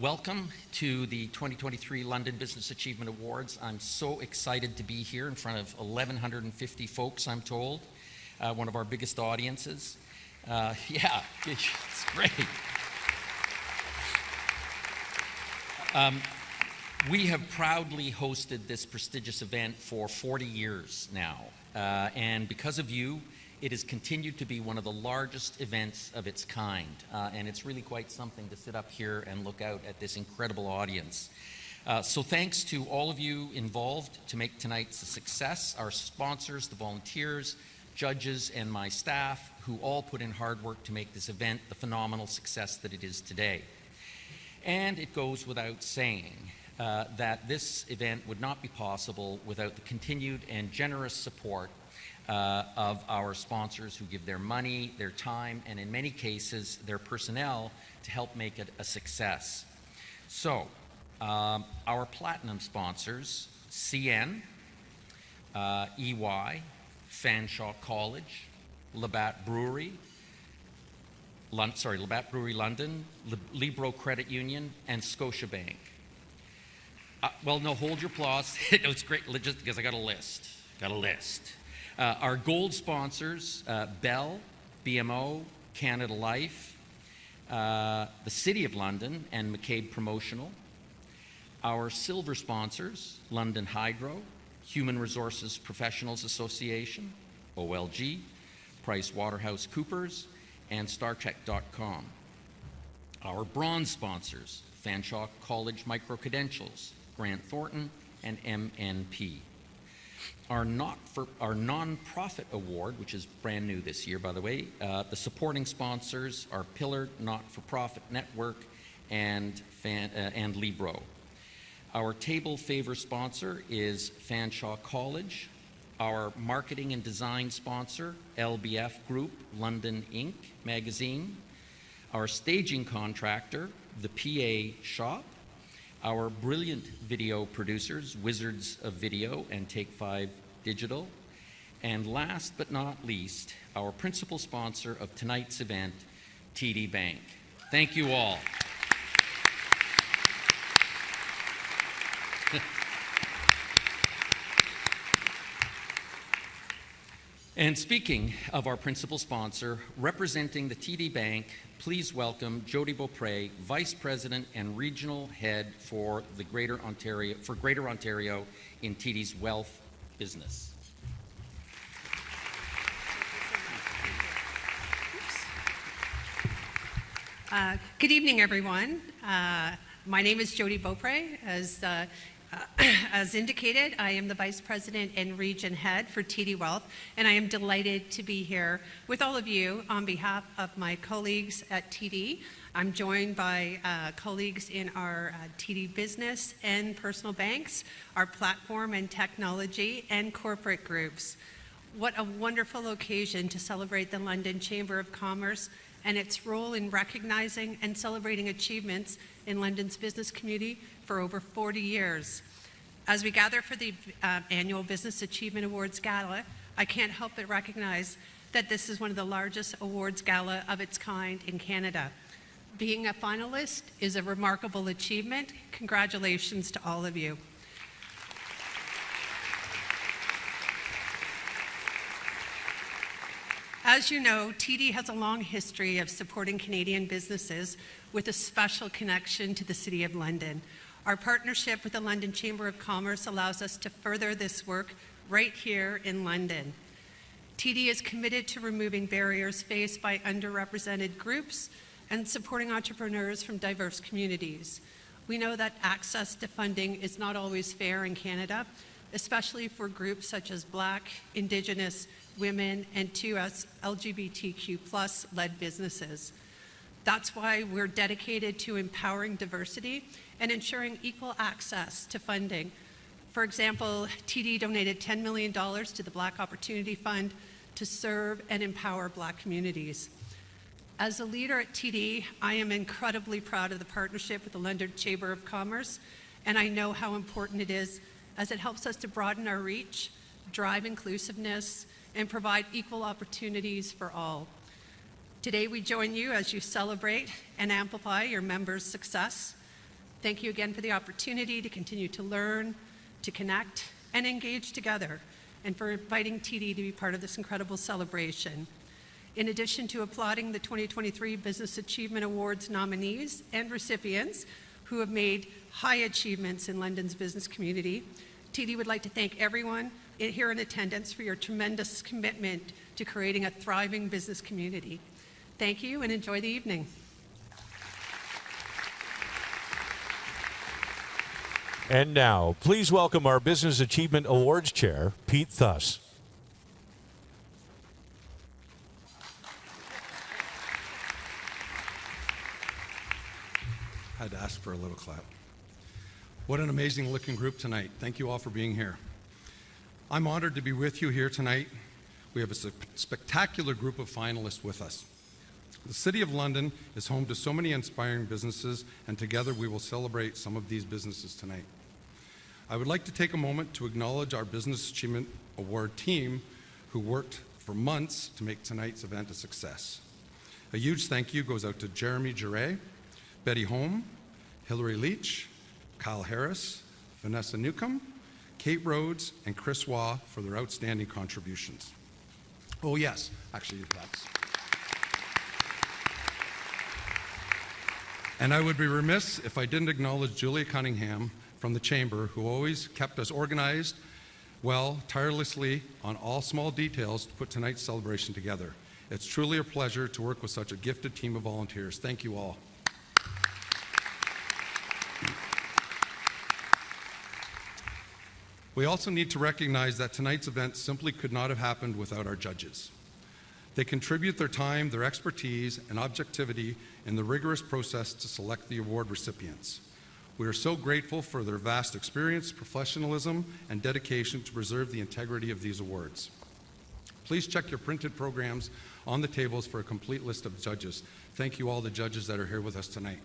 Welcome to the 2023 London Business Achievement Awards. I'm so excited to be here in front of 1,150 folks, I'm told, one of our biggest audiences. Yeah, it's great. We have proudly hosted this prestigious event for 40 years now, and because of you, it has continued to be one of the largest events of its kind, and it's really quite something to sit up here and look out at this incredible audience. So thanks to all of you involved to make tonight's a success, our sponsors, the volunteers, judges, and my staff, who all put in hard work to make this event the phenomenal success that it is today. And it goes without saying that this event would not be possible without the continued and generous support of our sponsors who give their money, their time, and in many cases, their personnel to help make it a success. So, our platinum sponsors, CN, EY, Fanshawe College, Labatt Brewery, Labatt Brewery London, Libro Credit Union, and Scotiabank. Well, no, hold your applause. No, it's great, just because I got a list. Our gold sponsors, Bell, BMO, Canada Life, the City of London, and McCabe Promotional. Our silver sponsors, London Hydro, Human Resources Professionals Association, OLG, PricewaterhouseCoopers, and StarTech.com. Our bronze sponsors, Fanshawe College Microcredentials, Grant Thornton, and MNP. Our nonprofit award, which is brand new this year, by the way, the supporting sponsors are Pillar Not-for-Profit Network and Libro. Our table favor sponsor is Fanshawe College. Our marketing and design sponsor, LBF Group, London Inc. magazine. Our staging contractor, the PA Shop. Our brilliant video producers, Wizards of Video and Take 5 Digital. And last but not least, our principal sponsor of tonight's event, TD Bank. Thank you all. And speaking of our principal sponsor, representing the TD Bank, please welcome Jody Beaupre, Vice President and Regional Head for Greater Ontario in TD's wealth business. Good evening, everyone. My name is Jody Beaupre. As indicated, I am the Vice President and Region Head for TD Wealth, and I am delighted to be here with all of you on behalf of my colleagues at TD. I'm joined by colleagues in our TD Business and Personal Banks, our platform and technology, and corporate groups. What a wonderful occasion to celebrate the London Chamber of Commerce and its role in recognizing and celebrating achievements in London's business community for over 40 years. As we gather for the annual Business Achievement Awards Gala, I can't help but recognize that this is one of the largest awards gala of its kind in Canada. Being a finalist is a remarkable achievement. Congratulations to all of you. As you know, TD has a long history of supporting Canadian businesses with a special connection to the City of London. Our partnership with the London Chamber of Commerce allows us to further this work right here in London. TD is committed to removing barriers faced by underrepresented groups and supporting entrepreneurs from diverse communities. We know that access to funding is not always fair in Canada, especially for groups such as Black, Indigenous, women, and LGBTQ+-led businesses. That's why we're dedicated to empowering diversity and ensuring equal access to funding. For example, TD donated $10 million to the Black Opportunity Fund to serve and empower Black communities. As a leader at TD, I am incredibly proud of the partnership with the London Chamber of Commerce, and I know how important it is as it helps us to broaden our reach, drive inclusiveness, and provide equal opportunities for all. Today we join you as you celebrate and amplify your members' success. Thank you again for the opportunity to continue to learn, to connect, and engage together, and for inviting TD to be part of this incredible celebration. In addition to applauding the 2023 Business Achievement Awards nominees and recipients who have made high achievements in London's business community, TD would like to thank everyone here in attendance for your tremendous commitment to creating a thriving business community. Thank you and enjoy the evening. And now, please welcome our Business Achievement Awards Chair, Pete Thuss. I had to ask for a little clap. What an amazing looking group tonight. Thank you all for being here. I'm honored to be with you here tonight. We have a spectacular group of finalists with us. The City of London is home to so many inspiring businesses, and together we will celebrate some of these businesses tonight. I would like to take a moment to acknowledge our Business Achievement Award team who worked for months to make tonight's event a success. A huge thank you goes out to Jeremy Giray, Betty Holm, Hillary Leach, Kyle Harris, Vanessa Newcomb, Kate Rhodes, and Chris Waugh for their outstanding contributions. Oh yes, actually that's. And I would be remiss if I didn't acknowledge Julia Cunningham from the Chamber, who always kept us organized, well, tirelessly on all small details to put tonight's celebration together. It's truly a pleasure to work with such a gifted team of volunteers. Thank you all. We also need to recognize that tonight's event simply could not have happened without our judges. They contribute their time, their expertise, and objectivity in the rigorous process to select the award recipients. We are so grateful for their vast experience, professionalism, and dedication to preserve the integrity of these awards. Please check your printed programs on the tables for a complete list of judges. Thank you all the judges that are here with us tonight.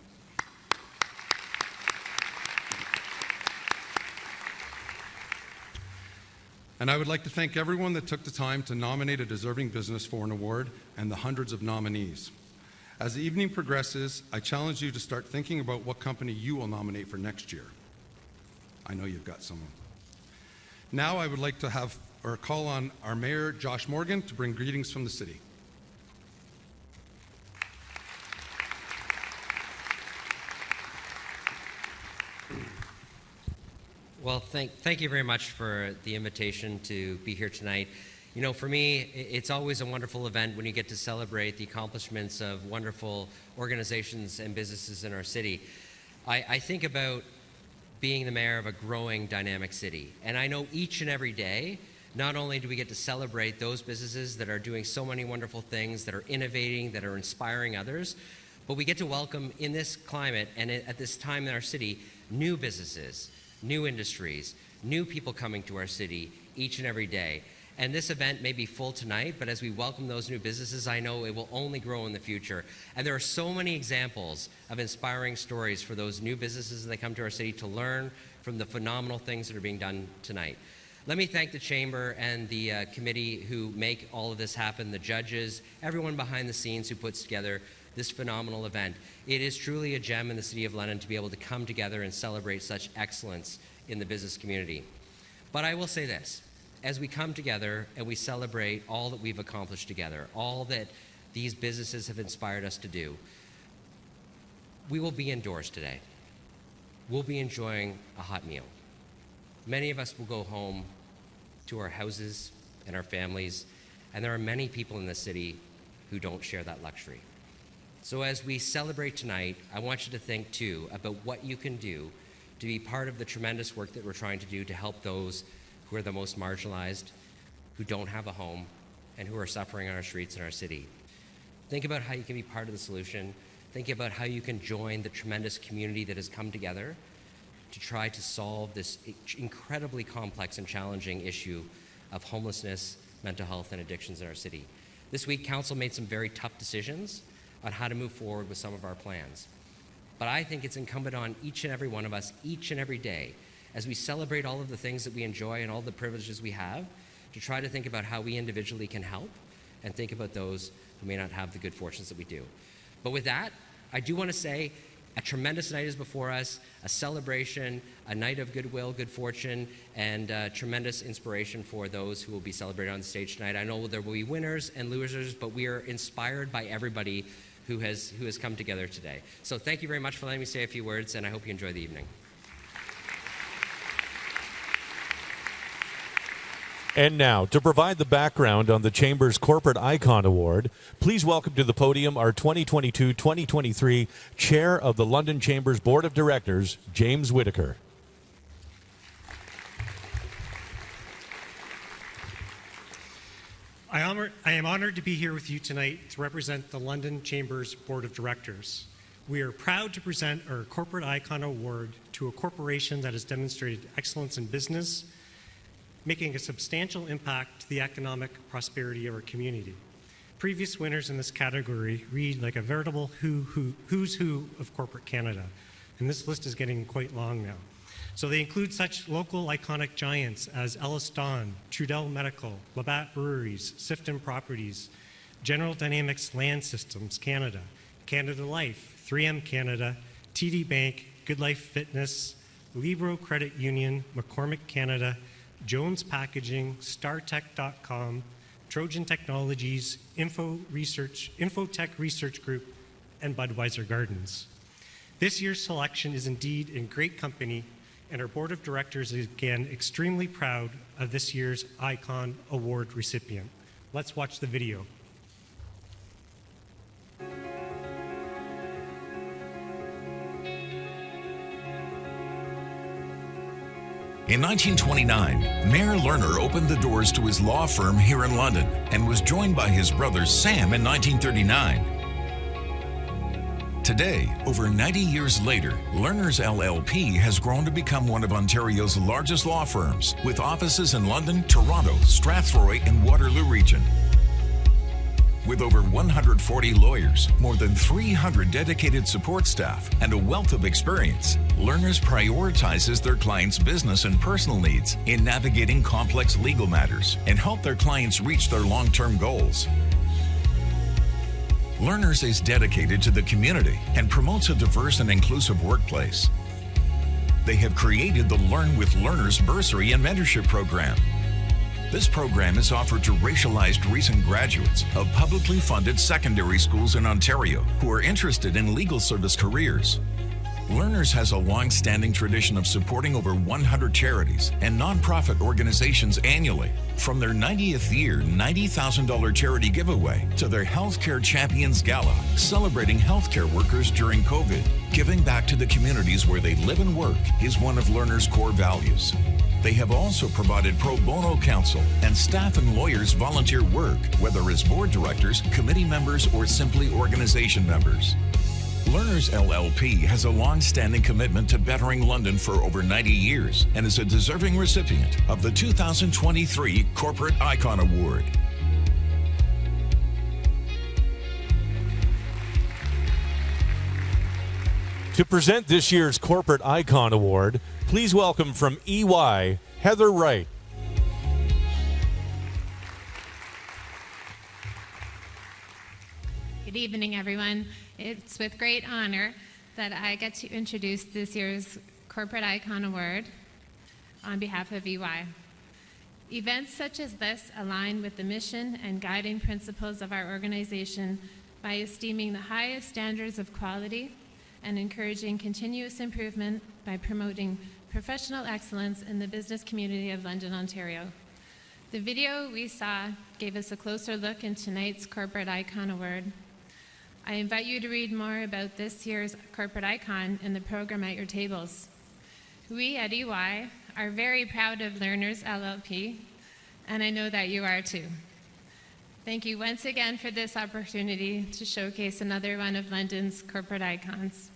And I would like to thank everyone that took the time to nominate a deserving business for an award and the hundreds of nominees. As the evening progresses, I challenge you to start thinking about what company you will nominate for next year. I know you've got someone. Now I would like to call on our Mayor, Josh Morgan, to bring greetings from the city. Well, thank you very much for the invitation to be here tonight. You know, for me, it's always a wonderful event when you get to celebrate the accomplishments of wonderful organizations and businesses in our city. I think about being the mayor of a growing, dynamic city. And I know each and every day, not only do we get to celebrate those businesses that are doing so many wonderful things, that are innovating, that are inspiring others, but we get to welcome in this climate and at this time in our city, new businesses, new industries, new people coming to our city each and every day. And this event may be full tonight, but as we welcome those new businesses, I know it will only grow in the future. And there are so many examples of inspiring stories for those new businesses that come to our city to learn from the phenomenal things that are being done tonight. Let me thank the Chamber and the committee who make all of this happen, the judges, everyone behind the scenes who puts together this phenomenal event. It is truly a gem in the City of London to be able to come together and celebrate such excellence in the business community. But I will say this, as we come together and we celebrate all that we've accomplished together, all that these businesses have inspired us to do, we will be indoors today. We'll be enjoying a hot meal. Many of us will go home to our houses and our families, and there are many people in the city who don't share that luxury. So as we celebrate tonight, I want you to think too about what you can do to be part of the tremendous work that we're trying to do to help those who are the most marginalized, who don't have a home, and who are suffering on our streets in our city. Think about how you can be part of the solution. Think about how you can join the tremendous community that has come together to try to solve this incredibly complex and challenging issue of homelessness, mental health, and addictions in our city. This week, Council made some very tough decisions on how to move forward with some of our plans. But I think it's incumbent on each and every one of us, each and every day, as we celebrate all of the things that we enjoy and all the privileges we have, to try to think about how we individually can help and think about those who may not have the good fortunes that we do. But with that, I do want to say a tremendous night is before us, a celebration, a night of goodwill, good fortune, and tremendous inspiration for those who will be celebrated on the stage tonight. I know there will be winners and losers, but we are inspired by everybody who has come together today. So thank you very much for letting me say a few words, and I hope you enjoy the evening. And now, to provide the background on the Chamber's Corporate Icon Award, please welcome to the podium our 2022-2023 Chair of the London Chamber's Board of Directors, James Whitaker. I am honored to be here with you tonight to represent the London Chamber's Board of Directors. We are proud to present our Corporate Icon Award to a corporation that has demonstrated excellence in business, making a substantial impact to the economic prosperity of our community. Previous winners in this category read like a veritable who's who of corporate Canada, and this list is getting quite long now. So they include such local iconic giants as Ellis Don, Trudel Medical, Labatt Breweries, Sifton Properties, General Dynamics Land Systems Canada, Canada Life, 3M Canada, TD Bank, Good Life Fitness, Libro Credit Union, McCormick Canada, Jones Packaging, StarTech.com, Trojan Technologies, Infotech Research Group, and Budweiser Gardens. This year's selection is indeed in great company, and our Board of Directors is again extremely proud of this year's Icon Award recipient. Let's watch the video. In 1929, Mayor Lerner opened the doors to his law firm here in London and was joined by his brother Sam in 1939. Today, over 90 years later, Lerner's LLP has grown to become one of Ontario's largest law firms, with offices in London, Toronto, Strathroy, and Waterloo region. With over 140 lawyers, more than 300 dedicated support staff, and a wealth of experience, Lerner's prioritizes their clients' business and personal needs in navigating complex legal matters and help their clients reach their long-term goals. Lerner's is dedicated to the community and promotes a diverse and inclusive workplace. They have created the Learn with Lerner's bursary and mentorship program. This program is offered to racialized recent graduates of publicly funded secondary schools in Ontario who are interested in legal service careers. Lerner's has a long-standing tradition of supporting over 100 charities and nonprofit organizations annually, from their 90th year $90,000 charity giveaway to their Healthcare Champions Gala, celebrating healthcare workers during COVID. Giving back to the communities where they live and work is one of Lerner's core values. They have also provided pro bono counsel and staff and lawyers volunteer work, whether as board directors, committee members, or simply organization members. Lerner's LLP has a long-standing commitment to bettering London for over 90 years and is a deserving recipient of the 2023 Corporate Icon Award. To present this year's Corporate Icon Award, please welcome from EY, Heather Wright. Good evening, everyone. It's with great honor that I get to introduce this year's Corporate Icon Award on behalf of EY. Events such as this align with the mission and guiding principles of our organization by esteeming the highest standards of quality and encouraging continuous improvement by promoting professional excellence in the business community of London, Ontario. The video we saw gave us a closer look in tonight's Corporate Icon Award. I invite you to read more about this year's Corporate Icon in the program at your tables. We at EY are very proud of Lerner's LLP, and I know that you are too. Thank you once again for this opportunity to showcase another one of London's corporate icons.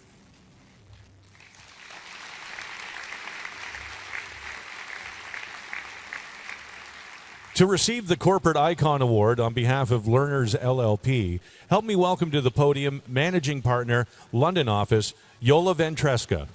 To receive the Corporate Icon Award on behalf of Lerner's LLP, help me welcome to the podium Managing Partner, London Office, Yola Ventresca.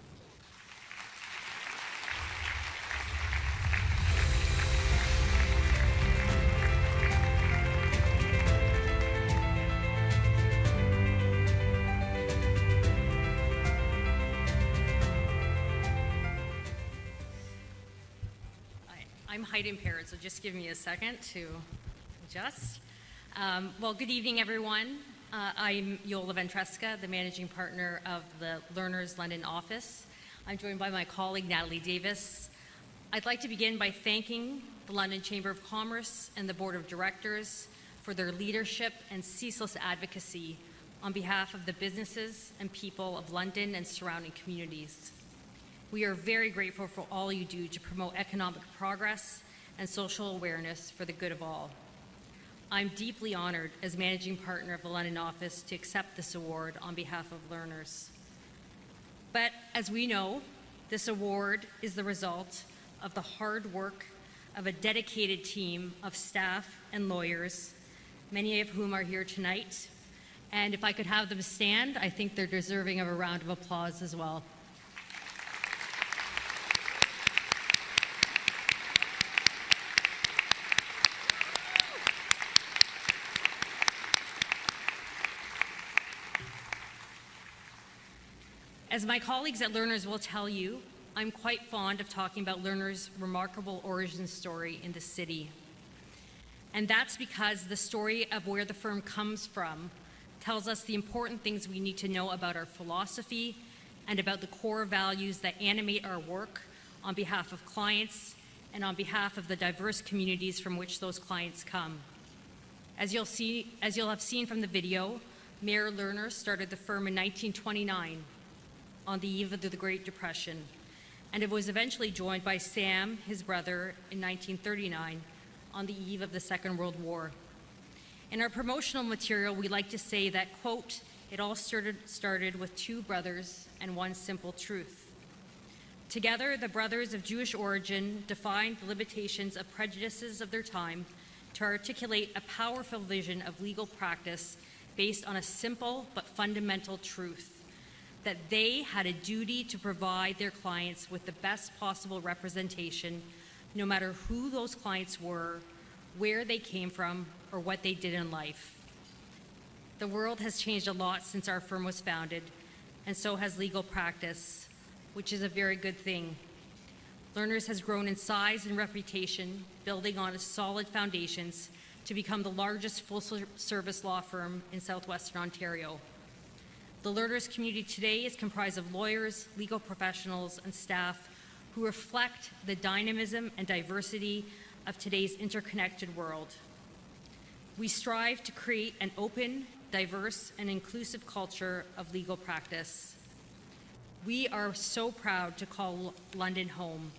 height impaired, so just give me a second to adjust. Well, good evening, everyone. I'm Yola Ventresca, the managing partner of the Learners London office. I'm joined by my colleague, Natalie Davis. I'd like to begin by thanking the London Chamber of Commerce and the Board of Directors for their leadership and ceaseless advocacy on behalf of the businesses and people of London and surrounding communities. We are very grateful for all you do to promote economic progress and social awareness for the good of all. I'm deeply honored as managing partner of the London office to accept this award on behalf of learners. But as we know, this award is the result of the hard work of a dedicated team of staff and lawyers, many of whom are here tonight. And if I could have them stand, I think they're deserving of a round of applause as well. As my colleagues at Learners will tell you, I'm quite fond of talking about Learners' remarkable origin story in the city. And that's because the story of where the firm comes from tells us the important things we need to know about our philosophy and about the core values that animate our work on behalf of clients and on behalf of the diverse communities from which those clients come. As you'll have seen from the video, Mayor Lerner started the firm in 1929 on the eve of the Great Depression, and it was eventually joined by Sam, his brother, in 1939 on the eve of the Second World War. In our promotional material, we like to say that, quote, it all started with two brothers and one simple truth. Together, the brothers of Jewish origin defined the limitations of prejudices of their time to articulate a powerful vision of legal practice based on a simple but fundamental truth: that they had a duty to provide their clients with the best possible representation, no matter who those clients were, where they came from, or what they did in life. The world has changed a lot since our firm was founded, and so has legal practice, which is a very good thing. Learners has grown in size and reputation, building on its solid foundations to become the largest full-service law firm in southwestern Ontario. The Learners community today is comprised of lawyers, legal professionals, and staff who reflect the dynamism and diversity of today's interconnected world. We strive to create an open, diverse, and inclusive culture of legal practice. We are so proud to call London home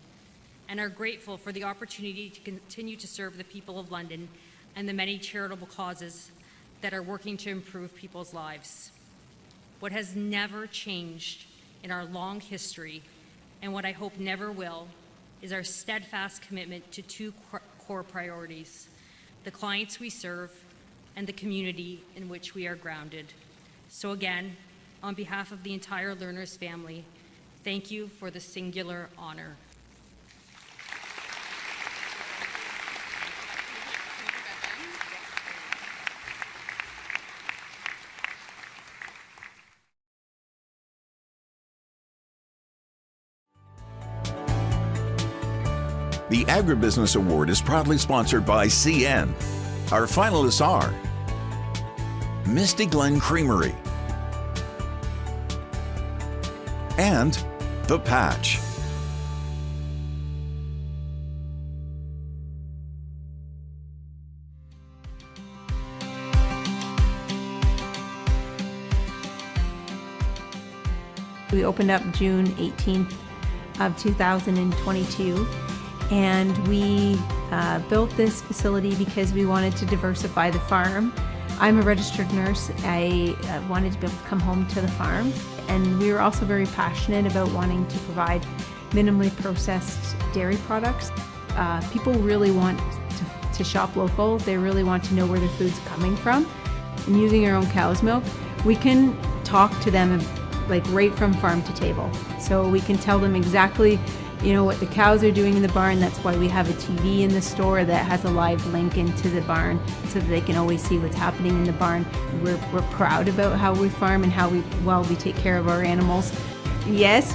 and are grateful for the opportunity to continue to serve the people of London and the many charitable causes that are working to improve people's lives. What has never changed in our long history, and what I hope never will, is our steadfast commitment to two core priorities: the clients we serve and the community in which we are grounded. So again, on behalf of the entire Learners family, thank you for the singular honor. The Agribusiness Award is proudly sponsored by CN. Our finalists are Misty Glen Creamery and The Patch. We opened up June 18th of 2022. And we built this facility because we wanted to diversify the farm. I'm a registered nurse. I wanted to be able to come home to the farm. And we were also very passionate about wanting to provide minimally processed dairy products. People really want to shop local. They really want to know where their food's coming from. And using our own cow's milk, we can talk to them like right from farm to table. So we can tell them exactly what the cows are doing in the barn. That's why we have a TV in the store that has a live link into the barn so that they can always see what's happening in the barn. We're proud about how we farm and how we take care of our animals. Yes,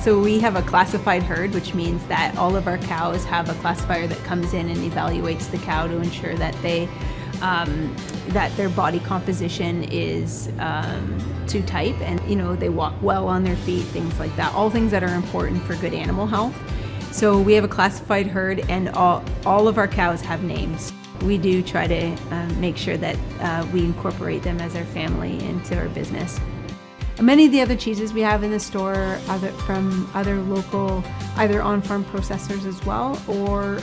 so we have a classified herd, which means that all of our cows have a classifier that comes in and evaluates the cow to ensure that that their body composition is to type, and they walk well on their feet, things like that. All things that are important for good animal health. So we have a classified herd, and all of our cows have names. We do try to make sure that we incorporate them as our family into our business. Many of the other cheeses we have in the store are from other local, either on-farm processors as well, or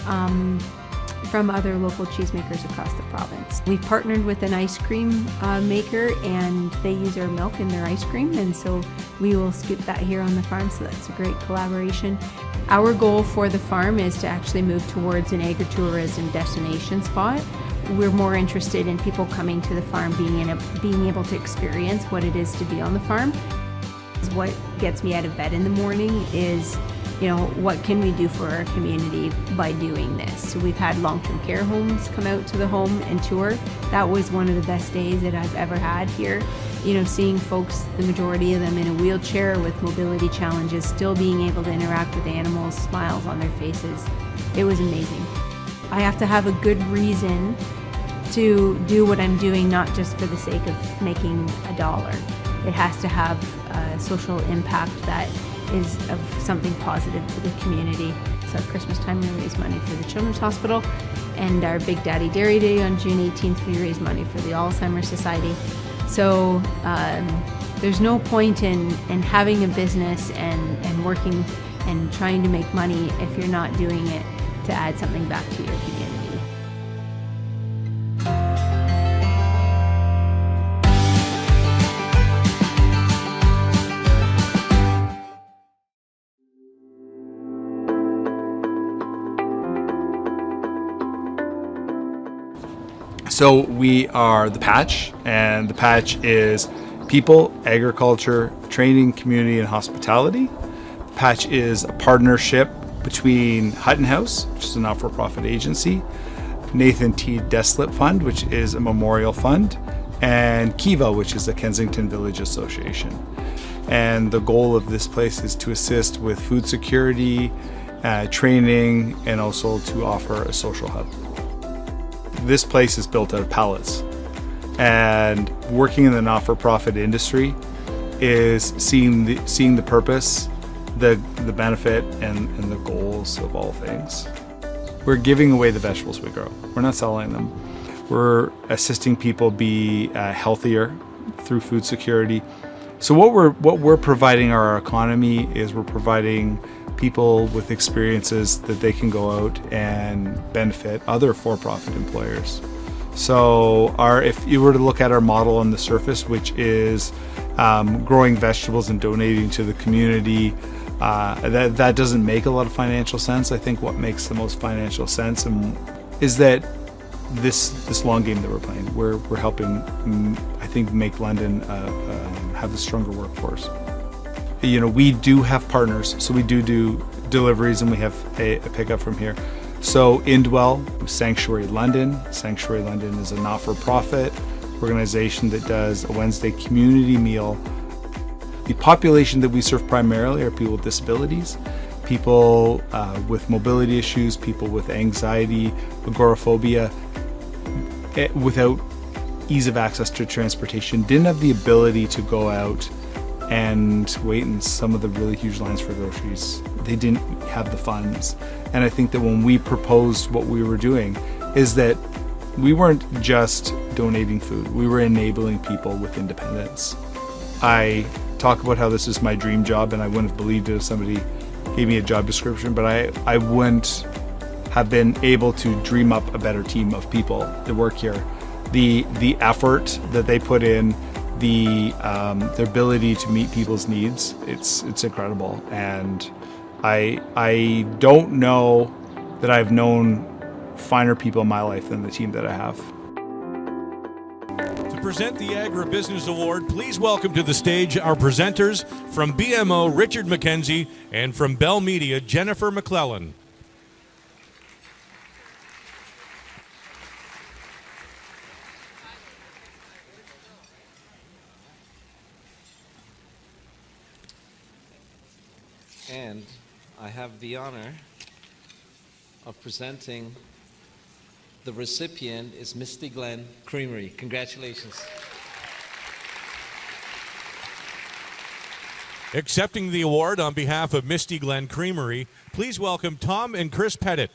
from other local cheesemakers across the province. We've partnered with an ice cream maker, and they use our milk in their ice cream, and so we will scoop that here on the farm, so that's a great collaboration. Our goal for the farm is to actually move towards an agritourism destination spot. We're more interested in people coming to the farm being able to experience what it is to be on the farm. What gets me out of bed in the morning is, what can we do for our community by doing this? So we've had long-term care homes come out to the home and tour. That was one of the best days that I've ever had here. Seeing folks, the majority of them in a wheelchair with mobility challenges, still being able to interact with animals, smiles on their faces. It was amazing. I have to have a good reason to do what I'm doing, not just for the sake of making a dollar. It has to have a social impact that is of something positive to the community. So at Christmas time, we raise money for the Children's Hospital, and our Big Daddy Dairy Day on June 18th, we raise money for the Alzheimer's Society. So there's no point in having a business and working and trying to make money if you're not doing it to add something back to your community. So we are the Patch, and the Patch is people, agriculture, training, community, and hospitality. The Patch is a partnership between Hutton House, which is a not-for-profit agency, Nathan T. Deslip Fund, which is a memorial fund, and Kiva, which is the Kensington Village Association. And the goal of this place is to assist with food security, training, and also to offer a social hub. This place is built out of pallets, and working in the not-for-profit industry is seeing the purpose, the benefit, and the goals of all things. We're giving away the vegetables we grow. We're not selling them. We're assisting people be healthier through food security. So what we're providing our economy is we're providing people with experiences that they can go out and benefit other for-profit employers. So if you were to look at our model on the surface, which is growing vegetables and donating to the community, that doesn't make a lot of financial sense. I think what makes the most financial sense is that this long game that we're playing, we're helping, I think, make London have a stronger workforce. We do have partners, so we do deliveries, and we have a pickup from here. So Indwell, Sanctuary London. Sanctuary London is a not-for-profit organization that does a Wednesday community meal. The population that we serve primarily are people with disabilities, people with mobility issues, people with anxiety, agoraphobia, without ease of access to transportation, didn't have the ability to go out and wait in some of the really huge lines for groceries. They didn't have the funds. And I think that when we proposed what we were doing is that we weren't just donating food, we were enabling people with independence. I talk about how this is my dream job, and I wouldn't have believed it if somebody gave me a job description, but I wouldn't have been able to dream up a better team of people that work here. The effort that they put in, their ability to meet people's needs, it's incredible. And I don't know that I've known finer people in my life than the team that I have. To present the Agribusiness Award, please welcome to the stage our presenters from BMO, Richard McKenzie, and from Bell Media, Jennifer McClellan. And I have the honor of presenting the recipient is Misty Glen Creamery. Congratulations. Accepting the award on behalf of Misty Glen Creamery, please welcome Tom and Chris Pettit.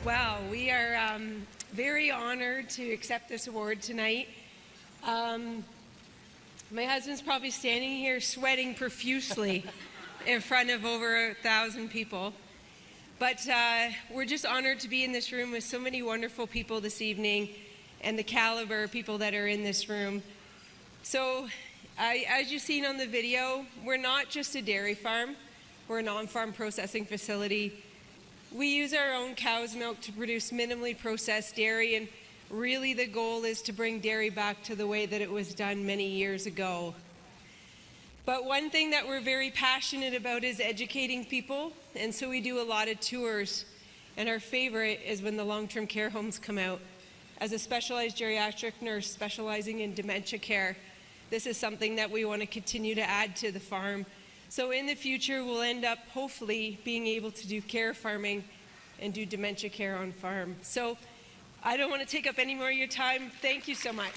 Wow, we are very honored to accept this award tonight. My husband's probably standing here sweating profusely in front of over 1,000 people. But we're just honored to be in this room with so many wonderful people this evening and the caliber of people that are in this room. So as you've seen on the video, we're not just a dairy farm, we're a non-farm processing facility. We use our own cow's milk to produce minimally processed dairy, and really the goal is to bring dairy back to the way that it was done many years ago. But one thing that we're very passionate about is educating people, and so we do a lot of tours. And our favorite is when the long-term care homes come out. As a specialized geriatric nurse specializing in dementia care, this is something that we want to continue to add to the farm. So in the future, we'll end up hopefully being able to do care farming and do dementia care on farm. So I don't want to take up any more of your time. Thank you so much.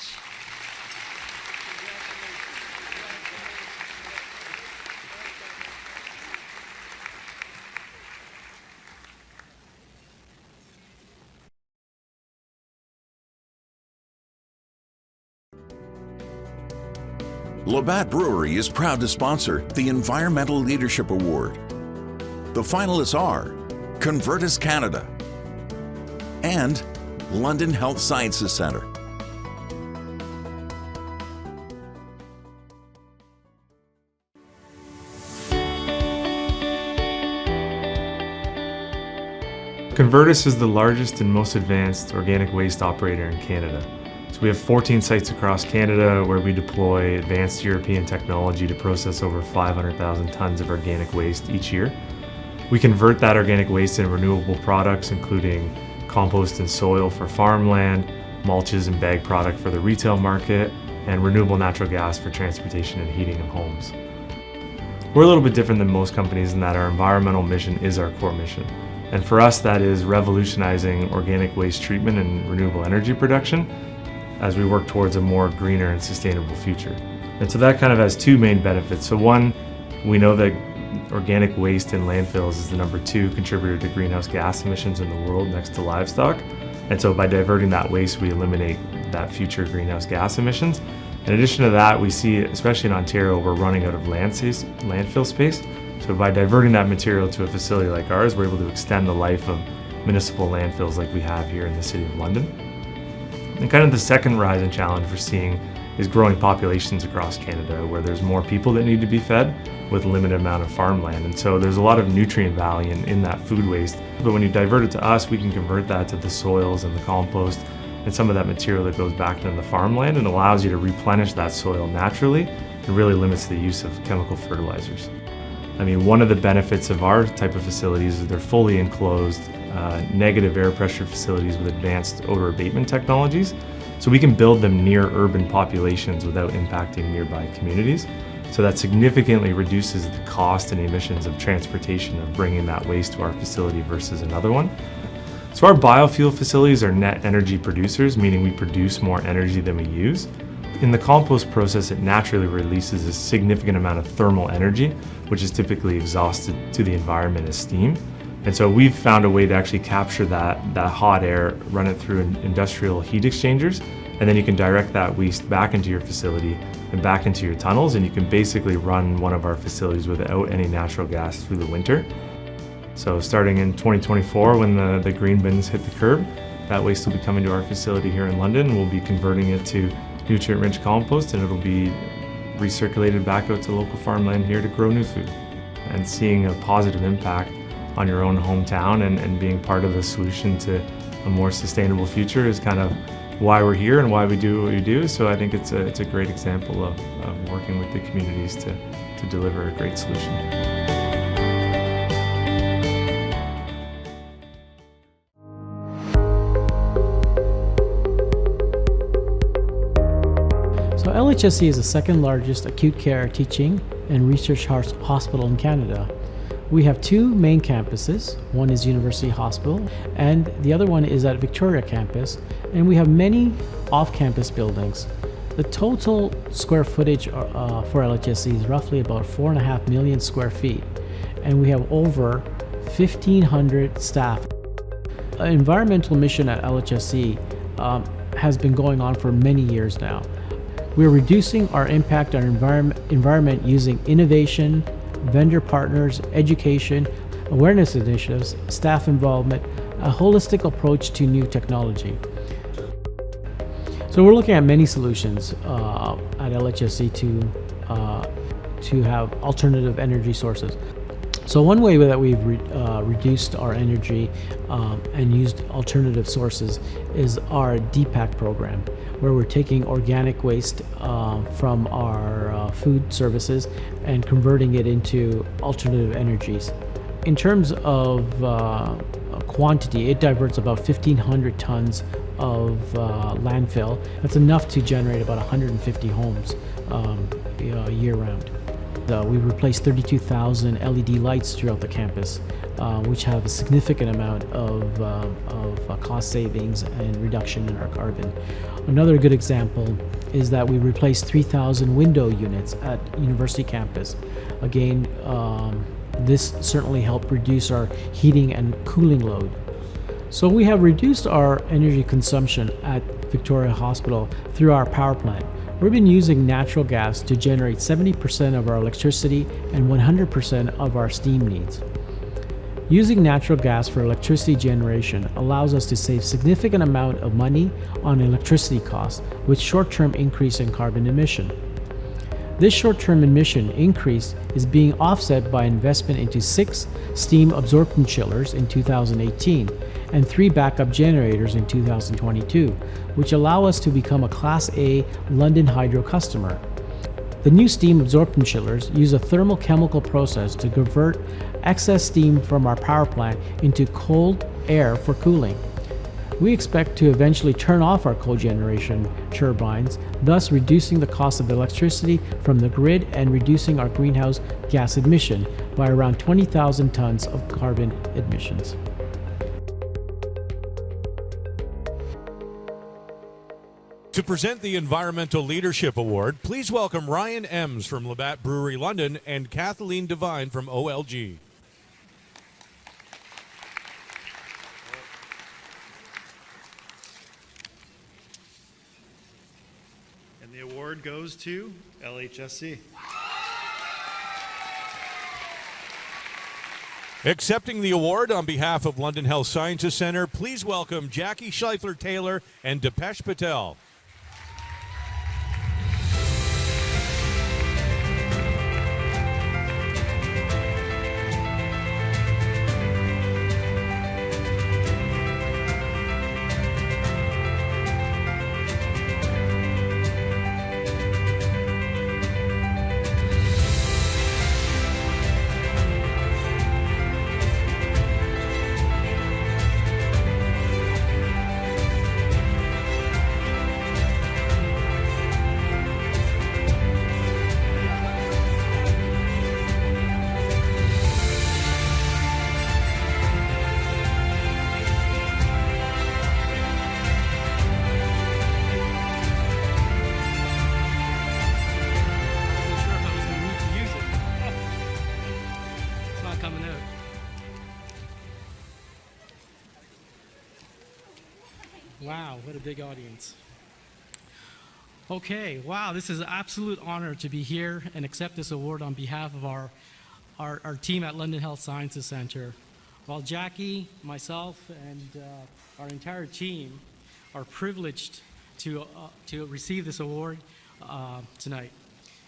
Labatt Brewery is proud to sponsor the Environmental Leadership Award. The finalists are Convertus Canada and London Health Sciences Centre. Convertus is the largest and most advanced organic waste operator in Canada. So we have 14 sites across Canada where we deploy advanced European technology to process over 500,000 tons of organic waste each year. We convert that organic waste into renewable products, including compost and soil for farmland, mulches and bag product for the retail market, and renewable natural gas for transportation and heating of homes. We're a little bit different than most companies in that our environmental mission is our core mission. And for us, that is revolutionizing organic waste treatment and renewable energy production as we work towards a more greener and sustainable future. And so that kind of has two main benefits. So one, we know that organic waste in landfills is the #2 contributor to greenhouse gas emissions in the world next to livestock. And so by diverting that waste, we eliminate that future greenhouse gas emissions. In addition to that, we see, especially in Ontario, we're running out of landfill space. So by diverting that material to a facility like ours, we're able to extend the life of municipal landfills like we have here in the City of London. And kind of the second rise and challenge we're seeing is growing populations across Canada, where there's more people that need to be fed with a limited amount of farmland. And so there's a lot of nutrient value in that food waste. But when you divert it to us, we can convert that to the soils and the compost and some of that material that goes back into the farmland and allows you to replenish that soil naturally and really limits the use of chemical fertilizers. I mean, one of the benefits of our type of facilities is they're fully enclosed, negative air pressure facilities with advanced odor abatement technologies. So we can build them near urban populations without impacting nearby communities. So that significantly reduces the cost and emissions of transportation of bringing that waste to our facility versus another one. So our biofuel facilities are net energy producers, meaning we produce more energy than we use. In the compost process, it naturally releases a significant amount of thermal energy, which is typically exhausted to the environment as steam. And so we've found a way to actually capture that hot air, run it through industrial heat exchangers, and then you can direct that waste back into your facility and back into your tunnels, and you can basically run one of our facilities without any natural gas through the winter. So starting in 2024, when the green bins hit the curb, that waste will be coming to our facility here in London. We'll be converting it to nutrient-rich compost, and it'll be recirculated back out to local farmland here to grow new food. And seeing a positive impact on your own hometown and being part of the solution to a more sustainable future is kind of why we're here and why we do what we do. So I think it's a great example of working with the communities to deliver a great solution. So LHSC is the second largest acute care teaching and research hospital in Canada. We have two main campuses. One is University Hospital and the other one is at Victoria campus, and we have many off-campus buildings. The total square footage for LHSC is roughly about 4.5 million square feet, and we have over 1,500 staff. An environmental mission at LHSC has been going on for many years now. We're reducing our impact on environment using innovation, vendor partners, education, awareness initiatives, staff involvement, a holistic approach to new technology. So we're looking at many solutions at LHSC to have alternative energy sources. So one way that we've reduced our energy and used alternative sources is our DPAC program, where we're taking organic waste from our food services and converting it into alternative energies. In terms of quantity, it diverts about 1,500 tons of landfill. That's enough to generate about 150 homes year-round. We replaced 32,000 LED lights throughout the campus, which have a significant amount of cost savings and reduction in our carbon. Another good example is that we replaced 3,000 window units at University campus. Again, this certainly helped reduce our heating and cooling load. So we have reduced our energy consumption at Victoria Hospital through our power plant. We've been using natural gas to generate 70% of our electricity and 100% of our steam needs. Using natural gas for electricity generation allows us to save significant amount of money on electricity costs with short-term increase in carbon emission. This short-term emission increase is being offset by investment into 6 steam absorption chillers in 2018 and 3 backup generators in 2022, which allow us to become a Class A London Hydro customer. The new steam absorption chillers use a thermochemical process to convert excess steam from our power plant into cold air for cooling. We expect to eventually turn off our cogeneration turbines, thus reducing the cost of electricity from the grid and reducing our greenhouse gas emission by around 20,000 tons of carbon emissions. To present the Environmental Leadership Award, please welcome Ryan Ems from Labatt Brewery London and Kathleen Devine from OLG. And the award goes to LHSC. Accepting the award on behalf of London Health Sciences Centre, please welcome Jackie Schleifler-Taylor and Dipesh Patel. Wow, what a big audience. Okay, wow, this is an absolute honor to be here and accept this award on behalf of our team at London Health Sciences Centre. While Jackie, myself, and our entire team are privileged to receive this award tonight.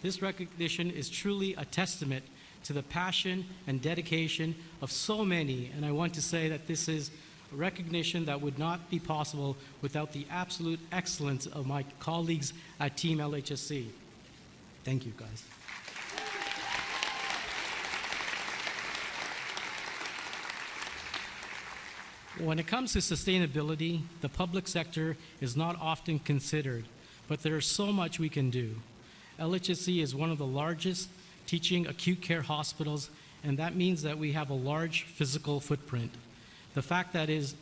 This recognition is truly a testament to the passion and dedication of so many, and I want to say that this is a recognition that would not be possible without the absolute excellence of my colleagues at Team LHSC. Thank you, guys. When it comes to sustainability, the public sector is not often considered, but there is so much we can do. LHSC is one of the largest teaching acute care hospitals, and that means that we have a large physical footprint. The fact is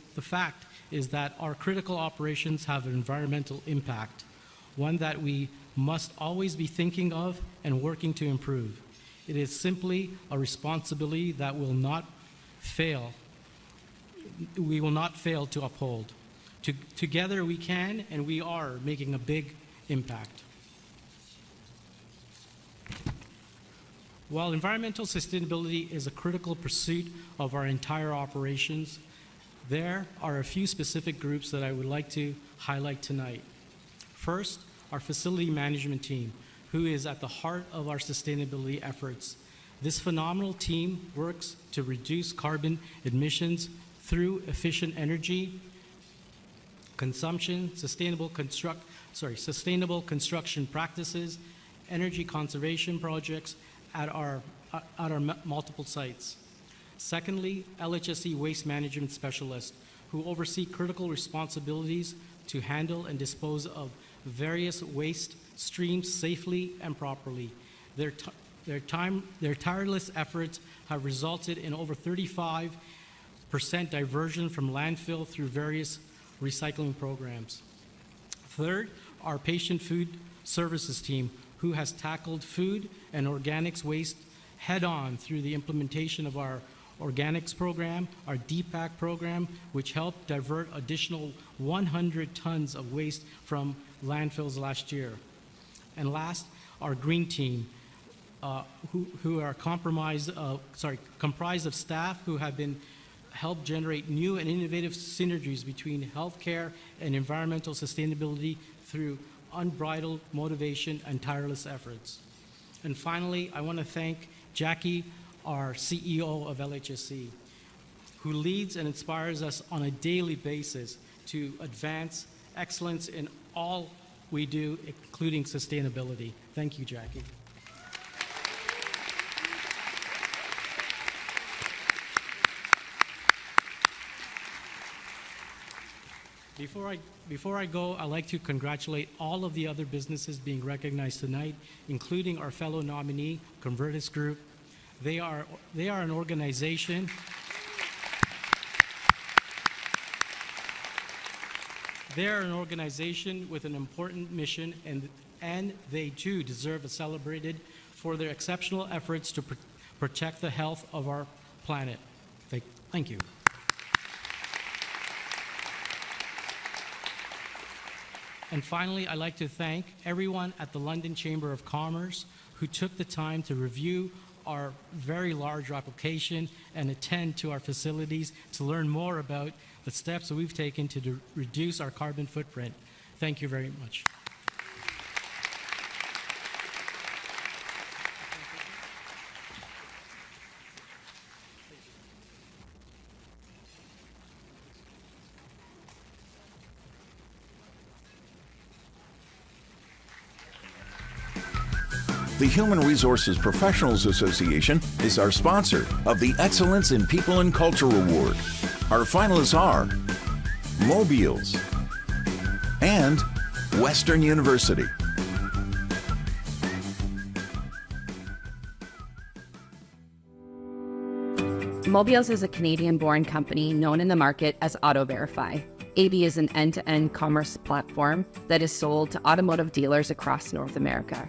that our critical operations have an environmental impact, one that we must always be thinking of and working to improve. It is simply a responsibility that we will not fail to uphold. Together we can, and we are making a big impact. While environmental sustainability is a critical pursuit of our entire operations, there are a few specific groups that I would like to highlight tonight. First, our facility management team, who is at the heart of our sustainability efforts. This phenomenal team works to reduce carbon emissions through efficient energy consumption, sustainable construction practices, energy conservation projects at our multiple sites. Secondly, LHSC waste management specialists who oversee critical responsibilities to handle and dispose of various waste streams safely and properly. Their tireless efforts have resulted in over 35% diversion from landfill through various recycling programs. Third, our patient food services team, who has tackled food and organics waste head-on through the implementation of our organics program, our DPAC program, which helped divert additional 100 tons of waste from landfills last year. And last, our green team, who are comprised of staff who have been helped generate new and innovative synergies between healthcare and environmental sustainability through unbridled motivation and tireless efforts. And finally, I want to thank Jackie, our CEO of LHSC, who leads and inspires us on a daily basis to advance excellence in all we do, including sustainability. Thank you, Jackie. Before I go, I'd like to congratulate all of the other businesses being recognized tonight, including our fellow nominee, Convertis Group. They are an organization with an important mission, and they too deserve a celebrated for their exceptional efforts to protect the health of our planet. Thank you. And finally, I'd like to thank everyone at the London Chamber of Commerce who took the time to review our very large application and attend to our facilities to learn more about the steps that we've taken to reduce our carbon footprint. Thank you very much. The Human Resources Professionals Association is our sponsor of the Excellence in People and Culture Award. Our finalists are Mobiles and Western University. Mobiles is a Canadian-born company known in the market as AutoVerify. AB is an end-to-end commerce platform that is sold to automotive dealers across North America.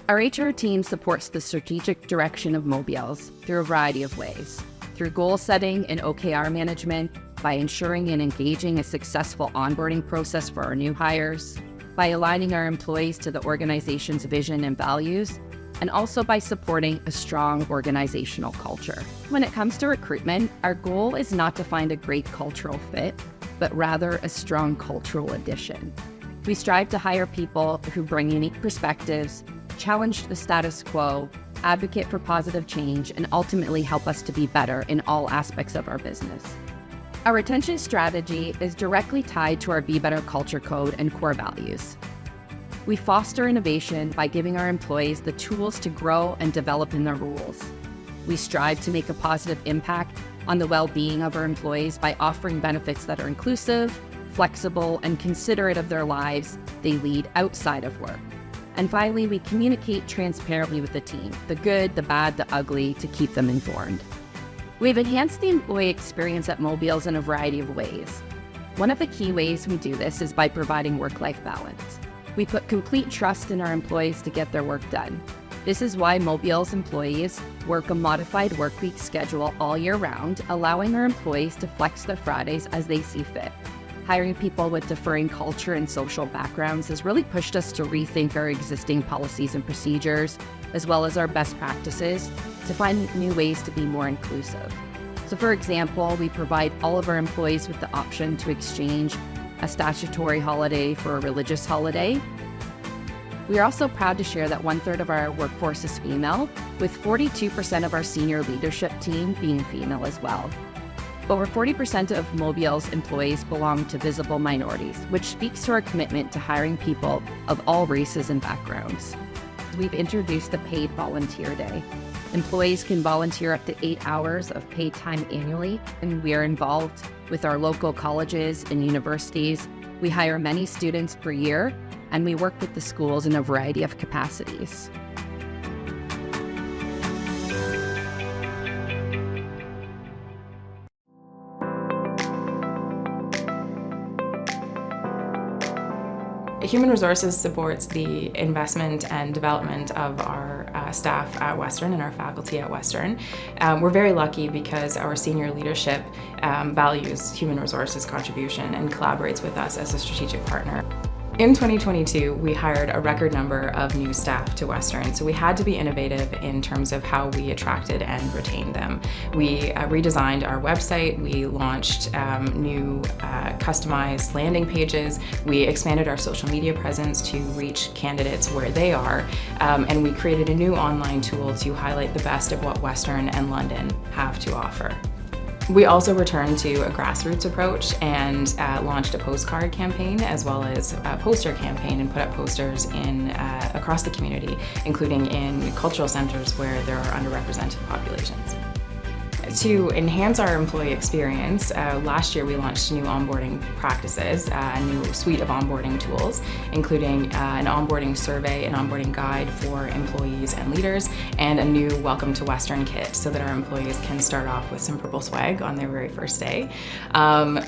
Our HR team supports the strategic direction of Mobiles through a variety of ways. Through goal setting and OKR management, by ensuring and engaging a successful onboarding process for our new hires, by aligning our employees to the organization's vision and values, and also by supporting a strong organizational culture. When it comes to recruitment, our goal is not to find a great cultural fit, but rather a strong cultural addition. We strive to hire people who bring unique perspectives, challenge the status quo, advocate for positive change, and ultimately help us to be better in all aspects of our business. Our retention strategy is directly tied to our Be Better culture code and core values. We foster innovation by giving our employees the tools to grow and develop in their roles. We strive to make a positive impact on the well-being of our employees by offering benefits that are inclusive, flexible, and considerate of their lives they lead outside of work. And finally, we communicate transparently with the team, the good, the bad, the ugly, to keep them informed. We've enhanced the employee experience at Mobiles in a variety of ways. One of the key ways we do this is by providing work-life balance. We put complete trust in our employees to get their work done. This is why Mobiles employees work a modified workweek schedule all year round, allowing our employees to flex their Fridays as they see fit. Hiring people with differing culture and social backgrounds has really pushed us to rethink our existing policies and procedures, as well as our best practices, to find new ways to be more inclusive. So for example, we provide all of our employees with the option to exchange a statutory holiday for a religious holiday. We are also proud to share that 1/3 of our workforce is female, with 42% of our senior leadership team being female as well. Over 40% of Mobile's employees belong to visible minorities, which speaks to our commitment to hiring people of all races and backgrounds. We've introduced the Paid Volunteer Day. Employees can volunteer up to 8 hours of paid time annually, and we are involved with our local colleges and universities. We hire many students per year, and we work with the schools in a variety of capacities. Human Resources supports the investment and development of our staff at Western and our faculty at Western. We're very lucky because our senior leadership values Human Resources contribution and collaborates with us as a strategic partner. In 2022, we hired a record number of new staff to Western, so we had to be innovative in terms of how we attracted and retained them. We redesigned our website, we launched new customized landing pages, we expanded our social media presence to reach candidates where they are, and we created a new online tool to highlight the best of what Western and London have to offer. We also returned to a grassroots approach and launched a postcard campaign as well as a poster campaign and put up posters in across the community, including in cultural centers where there are underrepresented populations. To enhance our employee experience, last year we launched new onboarding practices, a new suite of onboarding tools, including an onboarding survey, an onboarding guide for employees and leaders, and a new Welcome to Western kit so that our employees can start off with some purple swag on their very first day.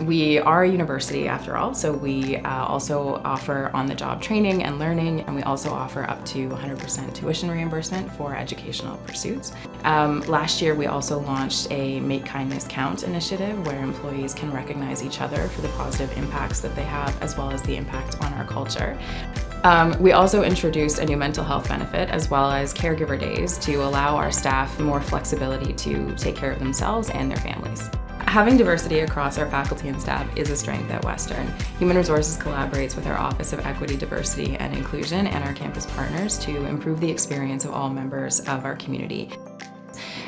We are a university after all, so we also offer on-the-job training and learning, and we also offer up to 100% tuition reimbursement for educational pursuits. Last year we also launched a Make Kindness Count initiative where employees can recognize each other for the positive impacts that they have as well as the impact on our culture. We also introduced a new mental health benefit as well as caregiver days to allow our staff more flexibility to take care of themselves and their families. Having diversity across our faculty and staff is a strength at Western. Human Resources collaborates with our Office of Equity, Diversity and Inclusion and our campus partners to improve the experience of all members of our community.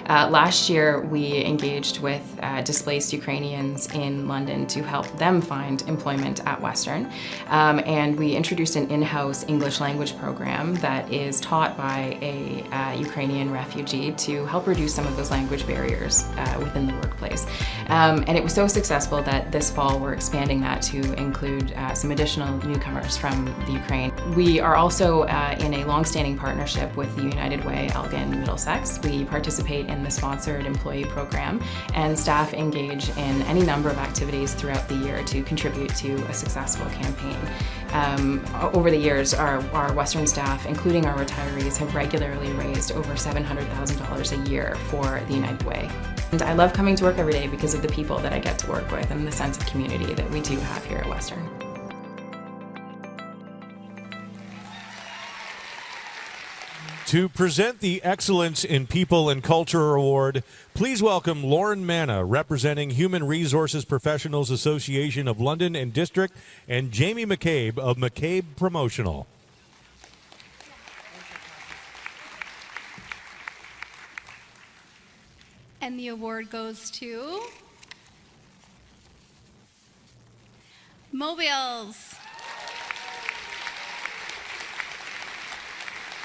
Last year, we engaged with displaced Ukrainians in London to help them find employment at Western. And we introduced an in-house English language program that is taught by a Ukrainian refugee to help reduce some of those language barriers within the workplace. And it was so successful that this fall we're expanding that to include some additional newcomers from the Ukraine. We are also in a long-standing partnership with the United Way Elgin Middlesex. We participate in the sponsored employee program, and staff engage in any number of activities throughout the year to contribute to a successful campaign. Over the years, our Western staff, including our retirees, have regularly raised over $700,000 a year for the United Way. And I love coming to work every day because of the people that I get to work with and the sense of community that we do have here at Western. To present the Excellence in People and Culture Award, please welcome Lauren Manna, representing Human Resources Professionals Association of London and District, and Jamie McCabe of McCabe Promotional. And the award goes to Mobiles.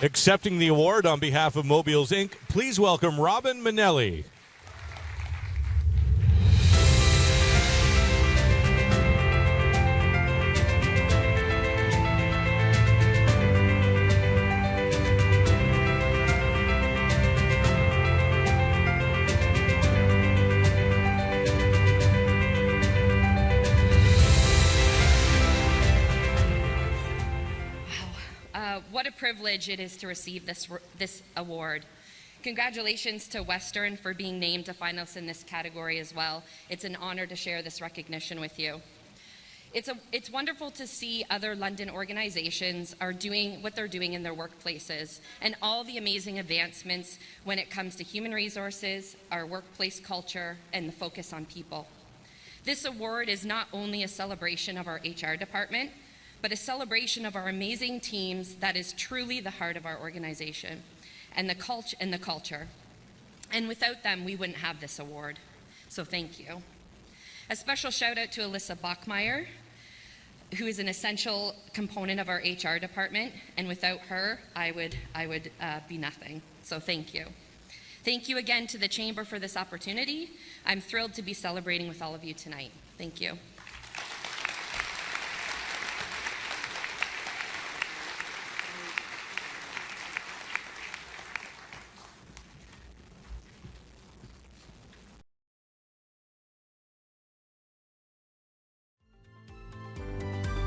Accepting the award on behalf of Mobiles Inc., please welcome Robin Manelli. What a privilege it is to receive this award. Congratulations to Western for being named a finalist in this category as well. It's an honor to share this recognition with you. It's wonderful to see other London organizations are doing what they're doing in their workplaces and all the amazing advancements when it comes to human resources, our workplace culture, and the focus on people. This award is not only a celebration of our HR department, but a celebration of our amazing teams that is truly the heart of our organization and the culture. And without them, we wouldn't have this award. So thank you. A special shout out to Alyssa Bachmeyer, who is an essential component of our HR department, and without her, I would be nothing. So thank you. Thank you again to the Chamber for this opportunity. I'm thrilled to be celebrating with all of you tonight. Thank you.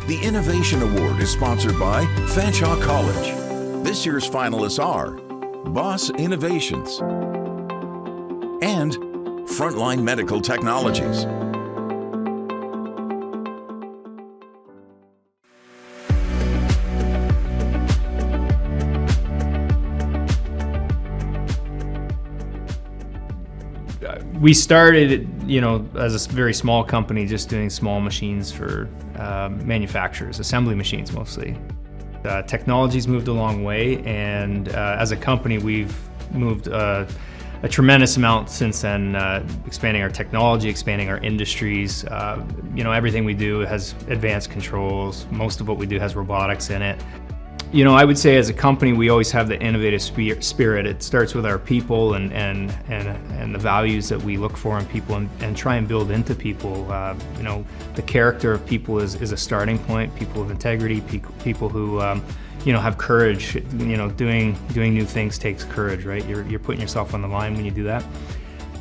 The Innovation Award is sponsored by Fanshawe College. This year's finalists are Boss Innovations and Frontline Medical Technologies. We started, as a very small company, just doing small machines for manufacturers, assembly machines mostly. Technology's moved a long way, and as a company, we've moved a tremendous amount since then, expanding our technology, expanding our industries. Everything we do has advanced controls. Most of what we do has robotics in it. I would say as a company, we always have the innovative spirit. It starts with our people and the values that we look for in people and try and build into people. The character of people is a starting point. People of integrity, people who have courage. Doing new things takes courage, right? You're putting yourself on the line when you do that.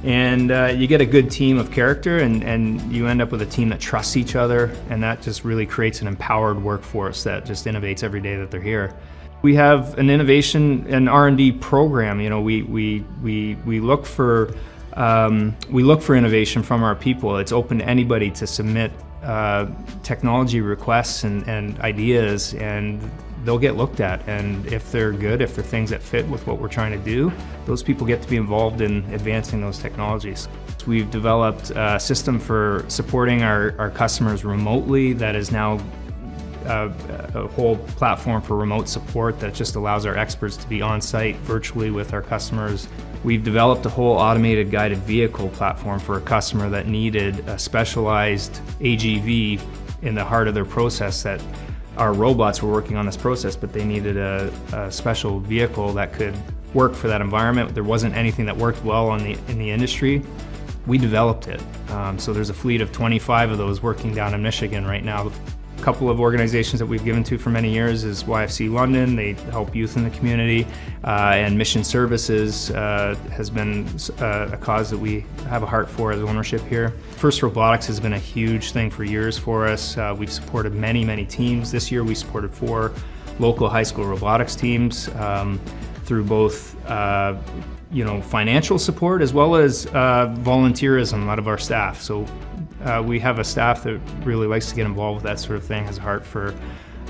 And you get a good team of character, and you end up with a team that trusts each other, and that just really creates an empowered workforce that just innovates every day that they're here. We have an innovation and R&D program. We look for innovation from our people. It's open to anybody to submit technology requests and ideas, and they'll get looked at, and if they're good, if they're things that fit with what we're trying to do, those people get to be involved in advancing those technologies. We've developed a system for supporting our customers remotely that is now a whole platform for remote support that just allows our experts to be on site virtually with our customers. We've developed a whole automated guided vehicle platform for a customer that needed a specialized AGV in the heart of their process. That our robots were working on this process, but they needed a special vehicle that could work for that environment. There wasn't anything that worked well in the industry. We developed it. So there's a fleet of 25 of those working down in Michigan right now. A couple of organizations that we've given to for many years is YFC London. They help youth in the community, and Mission Services has been a cause that we have a heart for as ownership here. First Robotics has been a huge thing for years for us. We've supported many teams. This year we supported 4 local high school robotics teams through both financial support as well as volunteerism out of our staff. So we have a staff that really likes to get involved with that sort of thing, has a heart for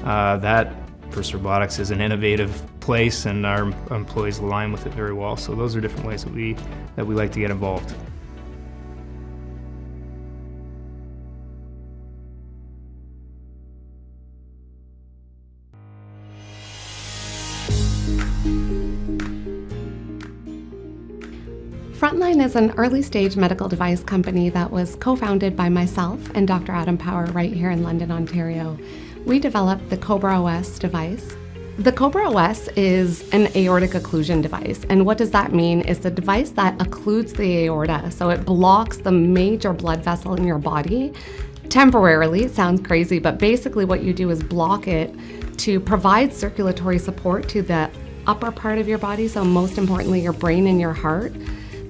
that. First Robotics is an innovative place, and our employees align with it very well. So those are different ways that we like to get involved. Frontline is an early-stage medical device company that was co-founded by myself and Dr. Adam Power right here in London, Ontario. We developed the Cobra OS device. The Cobra OS is an aortic occlusion device, and what does that mean? It's a device that occludes the aorta, so it blocks the major blood vessel in your body temporarily. It sounds crazy, but basically what you do is block it to provide circulatory support to the upper part of your body, so most importantly your brain and your heart,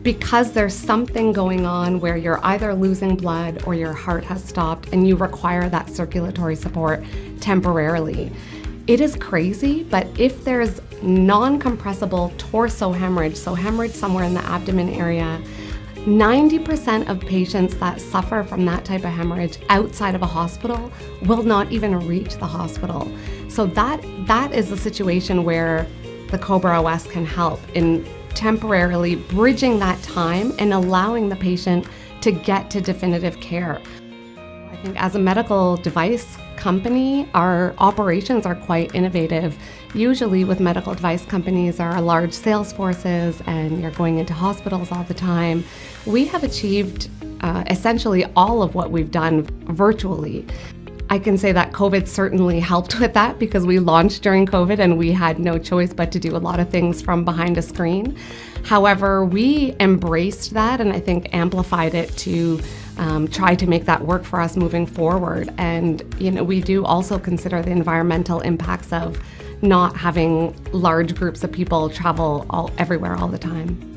because there's something going on where you're either losing blood or your heart has stopped and you require that circulatory support temporarily. It is crazy, but if there's non-compressible torso hemorrhage, so hemorrhage somewhere in the abdomen area, 90% of patients that suffer from that type of hemorrhage outside of a hospital will not even reach the hospital. So that is a situation where the Cobra OS can help in temporarily bridging that time and allowing the patient to get to definitive care. I think as a medical device company, our operations are quite innovative. Usually with medical device companies there are large sales forces and you're going into hospitals all the time. We have achieved essentially all of what we've done virtually. I can say that COVID certainly helped with that because we launched during COVID and we had no choice but to do a lot of things from behind a screen. However, we embraced that and I think amplified it to try to make that work for us moving forward. And we do also consider the environmental impacts of not having large groups of people travel everywhere all the time.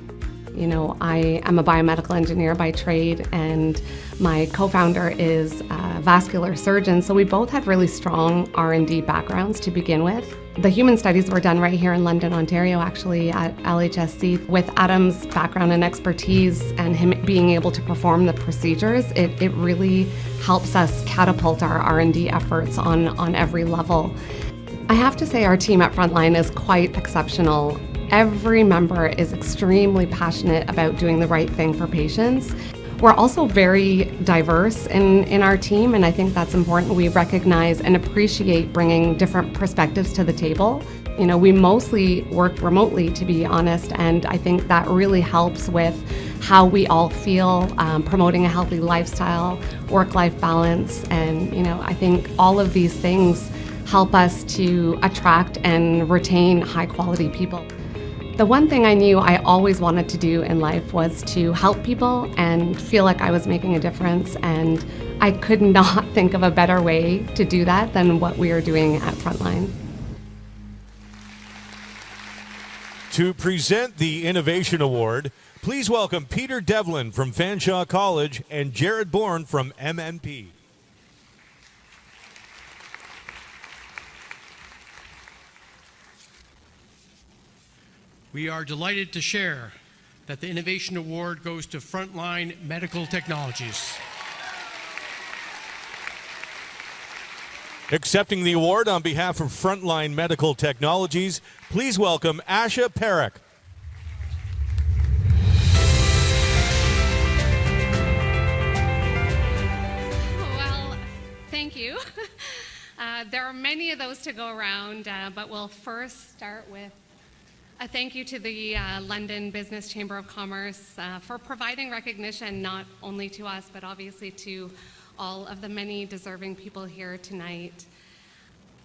I am a biomedical engineer by trade and my co-founder is a vascular surgeon, so we both had really strong R&D backgrounds to begin with. The human studies were done right here in London, Ontario, actually at LHSC. With Adam's background and expertise and him being able to perform the procedures, it really helps us catapult our R&D efforts on every level. I have to say our team at Frontline is quite exceptional. Every member is extremely passionate about doing the right thing for patients. We're also very diverse in our team, and I think that's important. We recognize and appreciate bringing different perspectives to the table. We mostly work remotely, to be honest, and I think that really helps with how we all feel, promoting a healthy lifestyle, work-life balance, and I think all of these things help us to attract and retain high-quality people. The one thing I knew I always wanted to do in life was to help people and feel like I was making a difference, and I could not think of a better way to do that than what we are doing at Frontline. To present the Innovation Award, please welcome Peter Devlin from Fanshawe College and Jared Bourne from MNP. We are delighted to share that the Innovation Award goes to Frontline Medical Technologies. Accepting the award on behalf of Frontline Medical Technologies, please welcome Asha Parekh. Well, thank you. There are many of those to go around, but we'll first start with a thank you to the London Business Chamber of Commerce for providing recognition not only to us, but obviously to all of the many deserving people here tonight.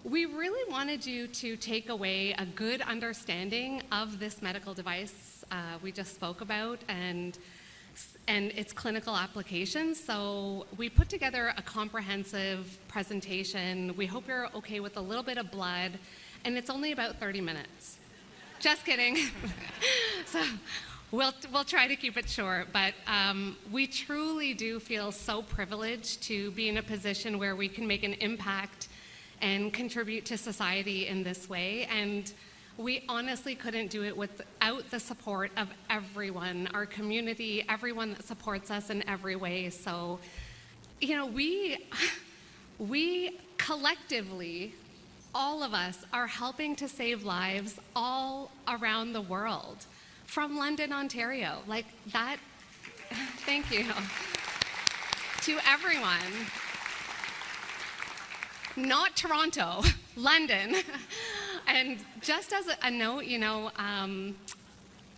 We really wanted you to take away a good understanding of this medical device we just spoke about and its clinical applications. So we put together a comprehensive presentation. We hope you're okay with a little bit of blood, and it's only about 30 minutes. Just kidding. So we'll try to keep it short, but we truly do feel so privileged to be in a position where we can make an impact and contribute to society in this way. And we honestly couldn't do it without the support of everyone, our community, everyone that supports us in every way. So, we collectively, all of us are helping to save lives all around the world, from London, Ontario, like that. Thank you to everyone. Not Toronto, London. And just as a note,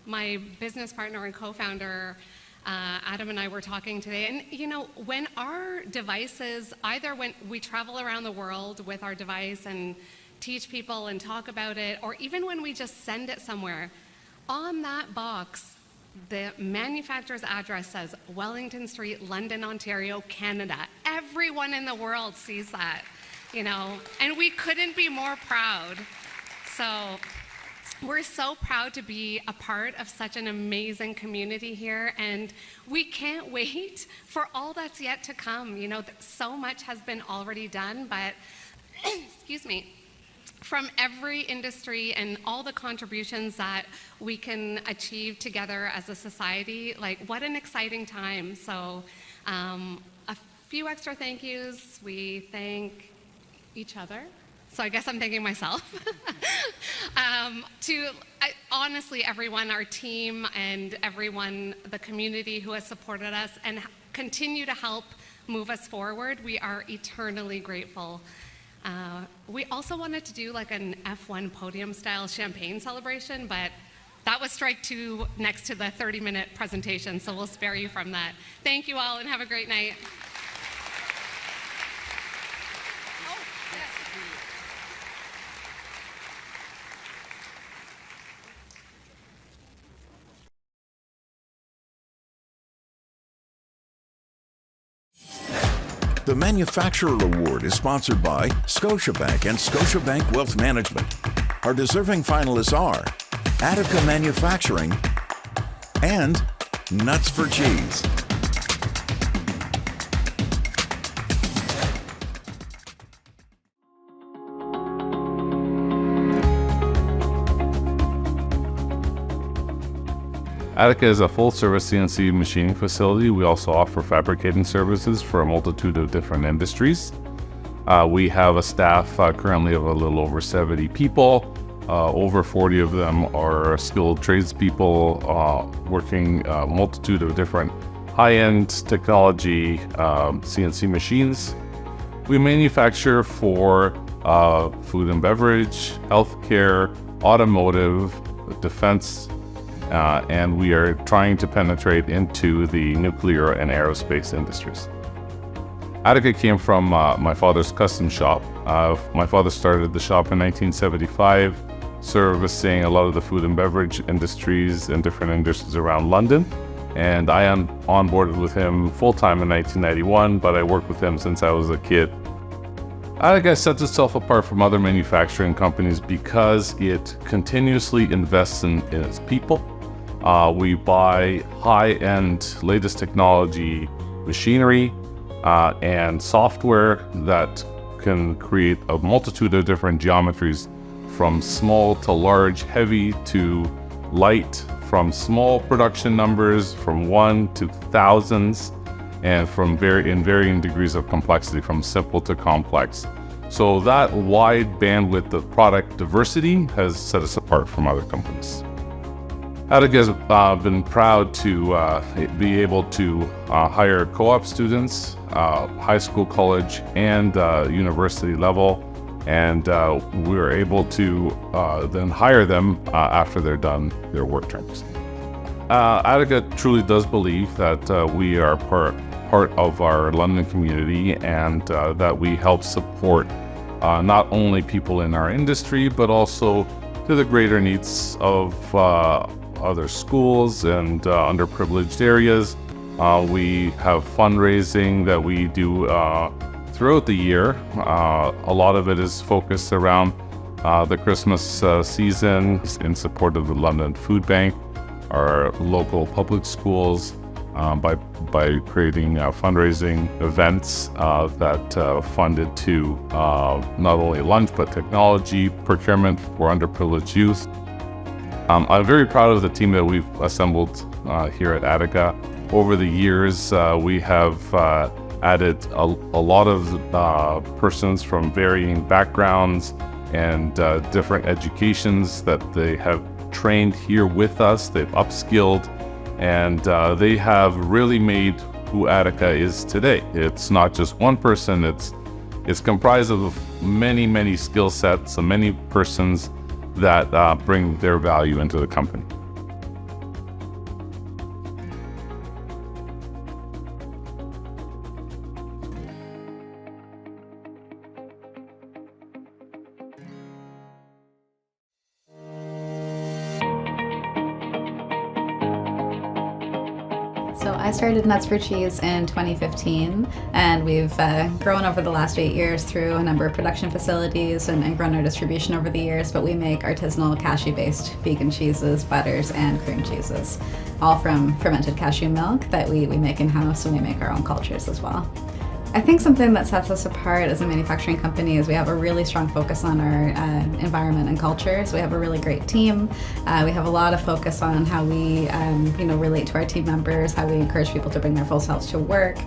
my business partner and co-founder, Adam and I were talking today, and you know, when our devices, either when we travel around the world with our device and teach people and talk about it, or even when we just send it somewhere, on that box, the manufacturer's address says Wellington Street, London, Ontario, Canada. Everyone in the world sees that, you know, and we couldn't be more proud. So we're so proud to be a part of such an amazing community here, and we can't wait for all that's yet to come. You know, so much has been already done, but excuse me, from every industry and all the contributions that we can achieve together as a society, like what an exciting time. So a few extra thank yous. We thank each other. So I guess I'm thanking myself. Honestly, everyone, our team and everyone, the community who has supported us and continue to help move us forward, we are eternally grateful. We also wanted to do like an F1 podium style champagne celebration, but that was strike 2 next to the 30-minute presentation, so we'll spare you from that. Thank you all and have a great night. The Manufacturer Award is sponsored by Scotiabank and Scotiabank Wealth Management. Our deserving finalists are Attica Manufacturing and Nuts for Cheese. Attica is a full-service CNC machining facility. We also offer fabricating services for a multitude of different industries. We have a staff currently of a little over 70 people. Over 40 of them are skilled tradespeople working a multitude of different high-end technology CNC machines. We manufacture for food and beverage, healthcare, automotive, defense, and we are trying to penetrate into the nuclear and aerospace industries. Attica came from my father's custom shop. My father started the shop in 1975, servicing a lot of the food and beverage industries and different industries around London. And I onboarded with him full-time in 1991, but I worked with him since I was a kid. Attica sets itself apart from other manufacturing companies because it continuously invests in its people. We buy high-end, latest technology machinery and software that can create a multitude of different geometries, from small to large, heavy to light, from small production numbers, from 1 to thousands, and from varying degrees of complexity, from simple to complex. So that wide bandwidth of product diversity has set us apart from other companies. Attica has been proud to be able to hire co-op students, high school, college, and university level, and we were able to then hire them after they're done their work terms. Attica truly does believe that we are part of our London community, and that we help support not only people in our industry, but also to the greater needs of other schools and underprivileged areas. We have fundraising that we do throughout the year. A lot of it is focused around the Christmas season in support of the London Food Bank, our local public schools, by creating fundraising events that funded to not only lunch but technology procurement for underprivileged youth. I'm very proud of the team that we've assembled here at Attica. Over the years, we have added a lot of persons from varying backgrounds and different educations that they have trained here with us. They've upskilled, and they have really made who Attica is today. It's not just one person, it's comprised of many skill sets and many persons that bring their value into the company. So I started Nuts for Cheese in 2015, and we've grown over the last 8 years through a number of production facilities and grown our distribution over the years, but we make artisanal cashew-based vegan cheeses, butters, and cream cheeses, all from fermented cashew milk that we make in-house, and we make our own cultures as well. I think something that sets us apart as a manufacturing company is we have a really strong focus on our environment and culture. So we have a really great team. We have a lot of focus on how we relate to our team members, how we encourage people to bring their full selves to work.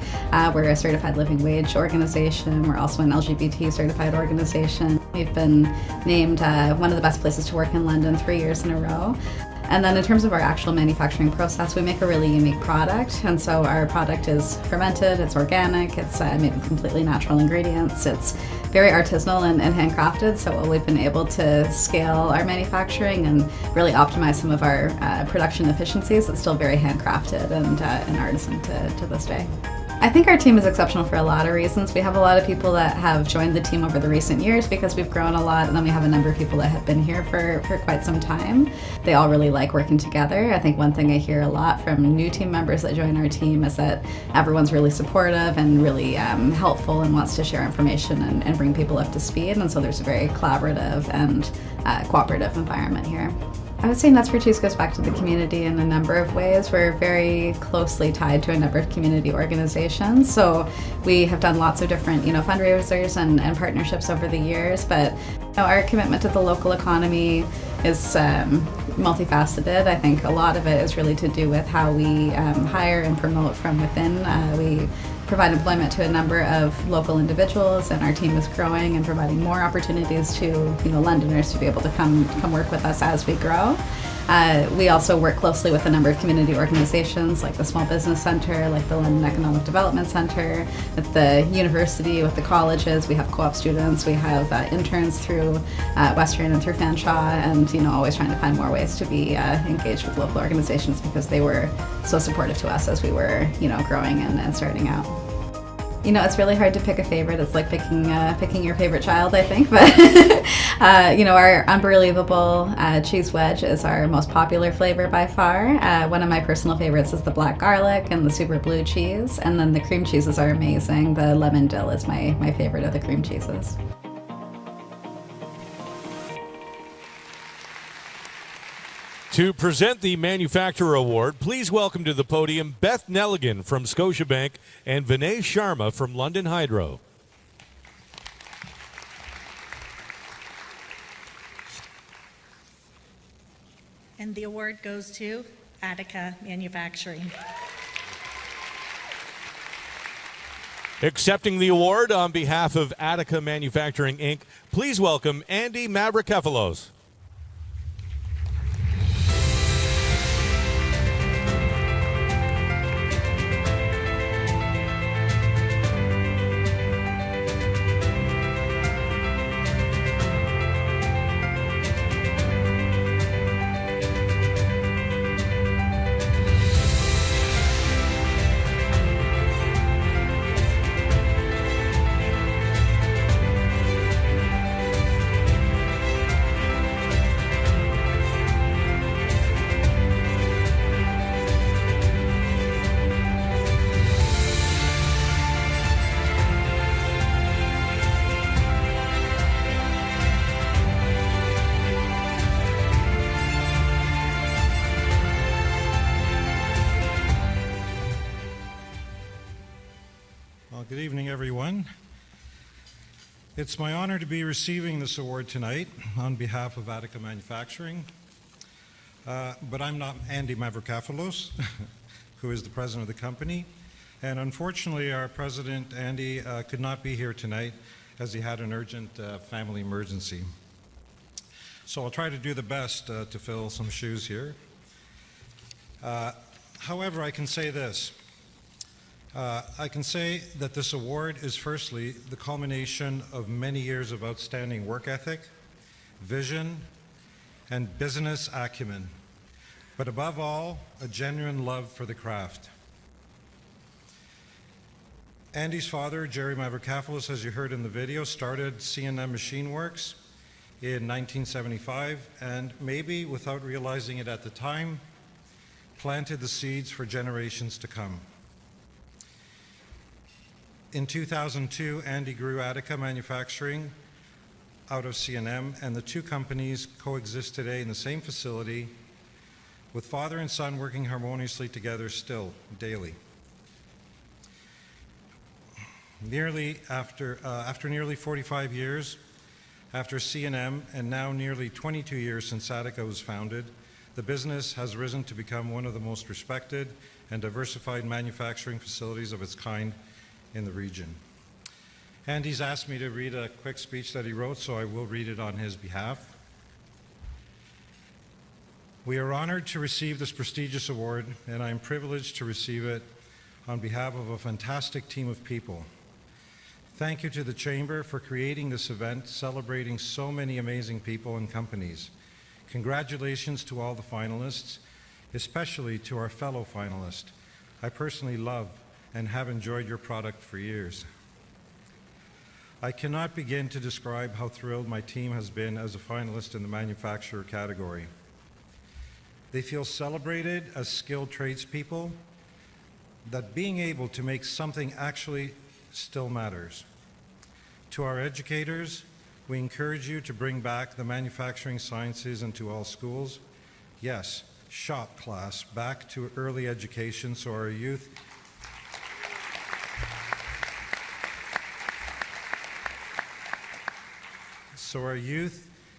We're a certified living wage organization. We're also an LGBT certified organization. We've been named one of the best places to work in London 3 years in a row. And then in terms of our actual manufacturing process, we make a really unique product. And so our product is fermented, it's organic, it's made with completely natural ingredients, it's very artisanal and handcrafted. So we've been able to scale our manufacturing and really optimize some of our production efficiencies. It's still very handcrafted and artisan to this day. I think our team is exceptional for a lot of reasons. We have a lot of people that have joined the team over the recent years because we've grown a lot, and then we have a number of people that have been here for quite some time. They all really like working together. I think one thing I hear a lot from new team members that join our team is that everyone's really supportive and really helpful and wants to share information and bring people up to speed, and so there's a very collaborative and cooperative environment here. I would say Nuts for Cheese goes back to the community in a number of ways. We're very closely tied to a number of community organizations. So we have done lots of different, fundraisers and partnerships over the years. But our commitment to the local economy is multifaceted. I think a lot of it is really to do with how we hire and promote from within. We provide employment to a number of local individuals, and our team is growing and providing more opportunities to Londoners to be able to come work with us as we grow. We also work closely with a number of community organizations like the Small Business Centre, like the London Economic Development Centre, with the university, with the colleges. We have co-op students, we have interns through Western and through Fanshawe, and always trying to find more ways to be engaged with local organizations because they were so supportive to us as we were growing and starting out. It's really hard to pick a favorite. It's like picking your favorite child, I think. But our unbelievable cheese wedge is our most popular flavor by far. One of my personal favorites is the black garlic and the super blue cheese. And then the cream cheeses are amazing. The lemon dill is my favorite of the cream cheeses. To present the Manufacturer Award, please welcome to the podium Beth Nelligan from Scotiabank and Vinay Sharma from London Hydro. And the award goes to Attica Manufacturing. Accepting the award on behalf of Attica Manufacturing, Inc., please welcome Andy Mavrokefalos. Good evening, everyone. It's my honor to be receiving this award tonight on behalf of Attica Manufacturing. But I'm not Andy Mavrokefalos, who is the president of the company. And unfortunately, our president, Andy, could not be here tonight as he had an urgent family emergency. So I'll try to do the best to fill some shoes here. However, I can say this. I can say that this award is firstly the culmination of many years of outstanding work ethic, vision, and business acumen, but above all, a genuine love for the craft. Andy's father, Jerry Mavrokefalos, as you heard in the video, started C&M Machine Works in 1975, and maybe without realizing it at the time, planted the seeds for generations to come. In 2002, Andy grew Attica Manufacturing out of C&M, and the two companies coexist today in the same facility, with father and son working harmoniously together still, daily. After nearly 45 years, after C&M, and now nearly 22 years since Attica was founded, the business has risen to become one of the most respected and diversified manufacturing facilities of its kind in the region. Andy's asked me to read a quick speech that he wrote, so I will read it on his behalf. We are honored to receive this prestigious award, and I am privileged to receive it on behalf of a fantastic team of people. Thank you to the Chamber for creating this event, celebrating so many amazing people and companies. Congratulations to all the finalists, especially to our fellow finalists. I personally love and have enjoyed your product for years. I cannot begin to describe how thrilled my team has been as a finalist in the manufacturer category. They feel celebrated as skilled tradespeople, that being able to make something actually still matters. To our educators, we encourage you to bring back the manufacturing sciences into all schools. Yes, shop class back to early education so our youth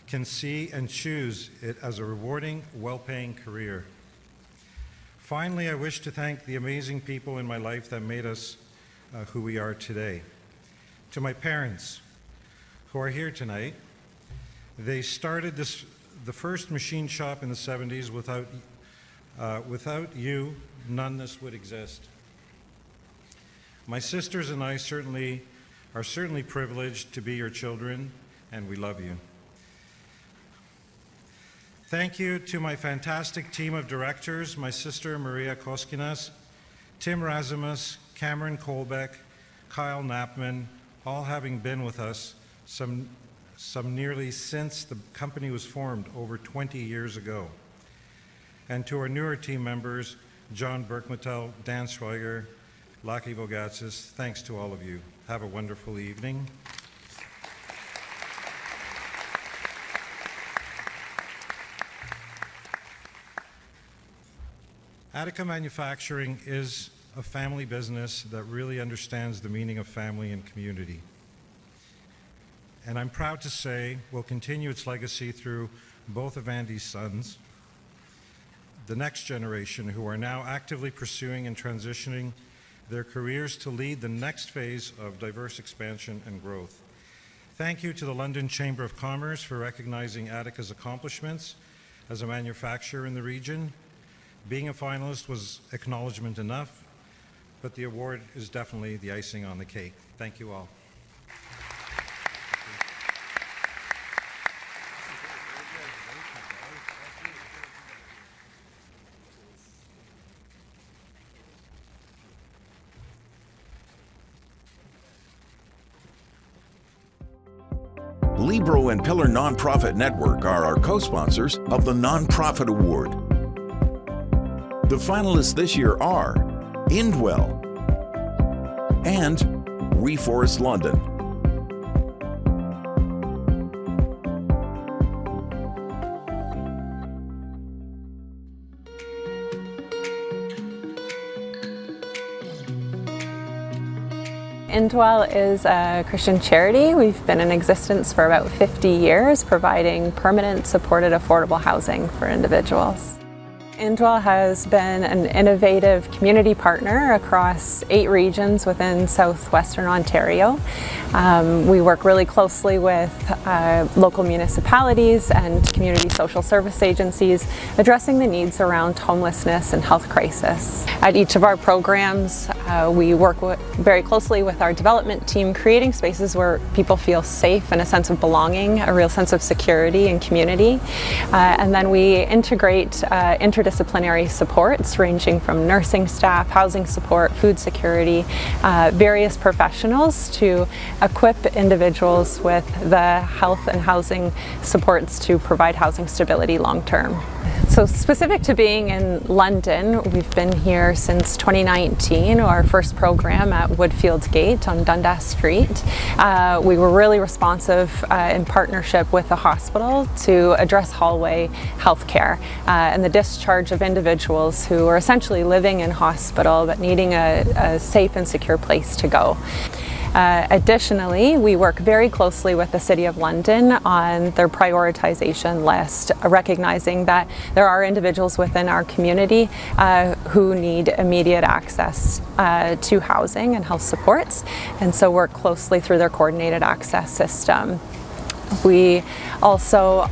can see and choose it as a rewarding, well-paying career. Finally, I wish to thank the amazing people in my life that made us who we are today. To my parents, who are here tonight, they started the first machine shop in the 70s. Without you, none of this would exist. My sisters and I are certainly privileged to be your children, and we love you. Thank you to my fantastic team of directors, my sister Maria Koskinas, Tim Razimus, Cameron Kolbeck, Kyle Knappman, all having been with us some nearly since the company was formed over 20 years ago. And to our newer team members, John Berkmatel, Dan Schweiger, Laki Vogatsis, thanks to all of you. Have a wonderful evening. Attica Manufacturing is a family business that really understands the meaning of family and community. And I'm proud to say will continue its legacy through both of Andy's sons, the next generation, who are now actively pursuing and transitioning their careers to lead the next phase of diverse expansion and growth. Thank you to the London Chamber of Commerce for recognizing Attica's accomplishments as a manufacturer in the region. Being a finalist was acknowledgement enough, but the award is definitely the icing on the cake. Thank you all. Libro and Pillar Nonprofit Network are our co-sponsors of the Nonprofit Award. The finalists this year are Indwell and Reforest London. Indwell is a Christian charity. We've been in existence for about 50 years, providing permanent, supported, affordable housing for individuals. Indwell has been an innovative community partner across 8 regions within southwestern Ontario. We work really closely with local municipalities and community social service agencies addressing the needs around homelessness and health crisis. At each of our programs, We work very closely with our development team, creating spaces where people feel safe and a sense of belonging, a real sense of security and community. And then we integrate interdisciplinary supports ranging from nursing staff, housing support, food security, various professionals to equip individuals with the health and housing supports to provide housing stability long term. So specific to being in London, we've been here since 2019, our first program at Woodfield Gate on Dundas Street. We were really responsive in partnership with the hospital to address hallway healthcare and the discharge of individuals who are essentially living in hospital but needing a safe and secure place to go. Additionally, we work very closely with the City of London on their prioritization list, recognizing that there are individuals within our community who need immediate access to housing and health supports, and so work closely through their coordinated access system. We also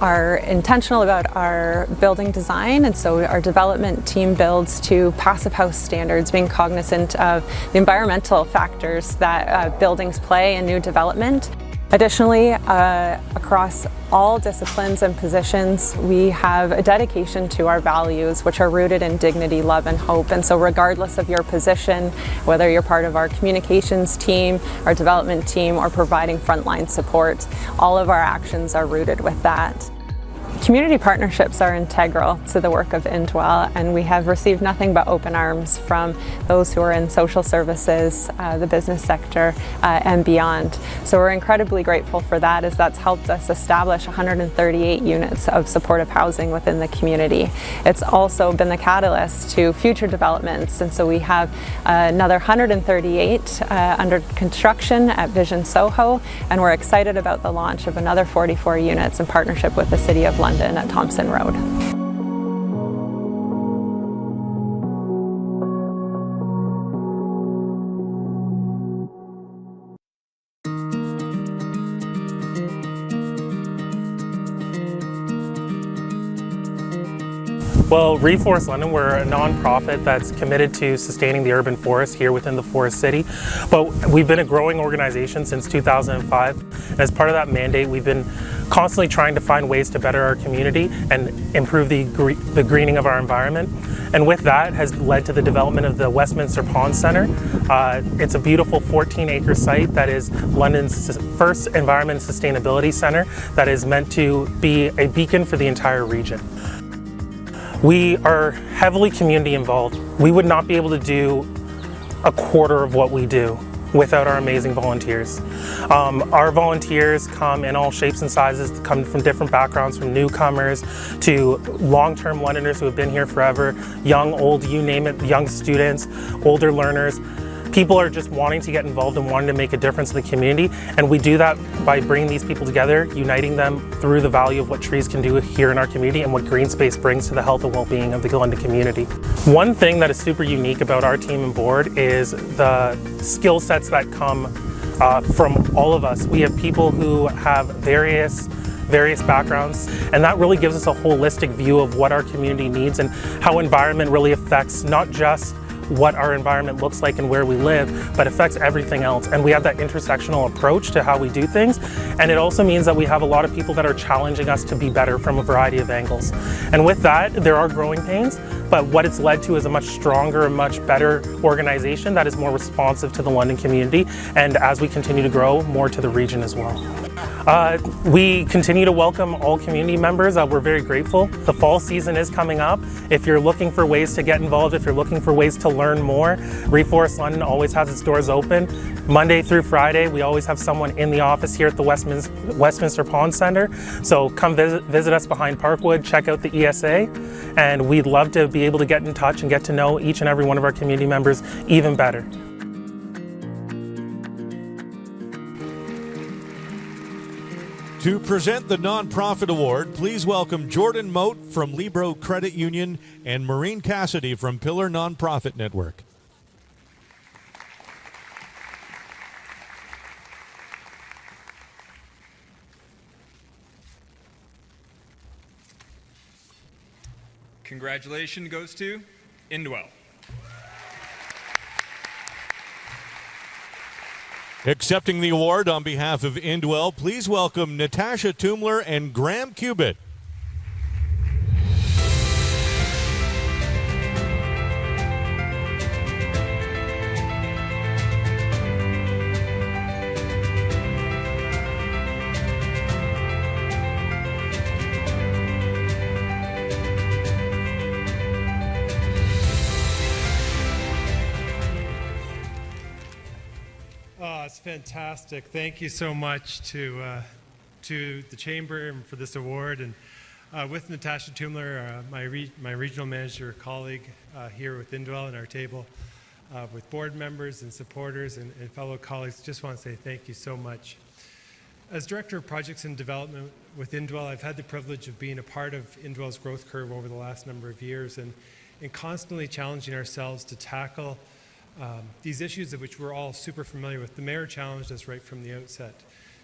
are intentional about our building design, and so our development team builds to passive house standards, being cognizant of the environmental factors that buildings play in new development. Additionally, across all disciplines and positions, we have a dedication to our values, which are rooted in dignity, love, and hope. And so regardless of your position, whether you're part of our communications team, our development team, or providing frontline support, all of our actions are rooted with that. Community partnerships are integral to the work of Indwell, and we have received nothing but open arms from those who are in social services, the business sector, and beyond. So we're incredibly grateful for that, as that's helped us establish 138 units of supportive housing within the community. It's also been the catalyst to future developments, and so we have another 138 under construction at Vision Soho, and we're excited about the launch of another 44 units in partnership with the City of London at Thompson Road. Well, Reforest London, we're a non-profit that's committed to sustaining the urban forest here within the Forest City. But we've been a growing organization since 2005. And as part of that mandate, we've been constantly trying to find ways to better our community and improve the greening of our environment. And with that has led to the development of the Westminster Pond Centre. It's a beautiful 14-acre site that is London's first environment sustainability centre that is meant to be a beacon for the entire region. We are heavily community involved. We would not be able to do a quarter of what we do without our amazing volunteers. Our volunteers come in all shapes and sizes, come from different backgrounds, from newcomers to long-term Londoners who have been here forever, young, old, you name it, young students, older learners. People are just wanting to get involved and wanting to make a difference in the community, and we do that by bringing these people together, uniting them through the value of what trees can do here in our community and what green space brings to the health and well-being of the London community. One thing that is super unique about our team and board is the skill sets that come from all of us. We have people who have various backgrounds, and that really gives us a holistic view of what our community needs and how environment really affects not just what our environment looks like and where we live, but affects everything else. And we have that intersectional approach to how we do things. And it also means that we have a lot of people that are challenging us to be better from a variety of angles. And with that, there are growing pains, but what it's led to is a much stronger and much better organization that is more responsive to the London community, and as we continue to grow, more to the region as well. We continue to welcome all community members. We're very grateful. The fall season is coming up. If you're looking for ways to get involved, if you're looking for ways to learn more, Reforest London always has its doors open. Monday through Friday, we always have someone in the office here at the Westminster Pond Centre. So come visit us behind Parkwood, check out the ESA, and we'd love to be able to get in touch and get to know each and every one of our community members even better. To present the Nonprofit Award, please welcome Jordan Moat from Libro Credit Union and Maureen Cassidy from Pillar Nonprofit Network. Congratulations goes to Indwell. Accepting the award on behalf of Indwell, please welcome Natasha Tumler and Graham Cubitt. Oh, it's fantastic. Thank you so much to the Chamber and for this award. And with Natasha Tumler, my regional manager colleague here with Indwell and our table, with board members and supporters and fellow colleagues, just want to say thank you so much. As Director of Projects and Development with Indwell, I've had the privilege of being a part of Indwell's growth curve over the last number of years and constantly challenging ourselves to tackle these issues of which we're all super familiar with. The mayor challenged us right from the outset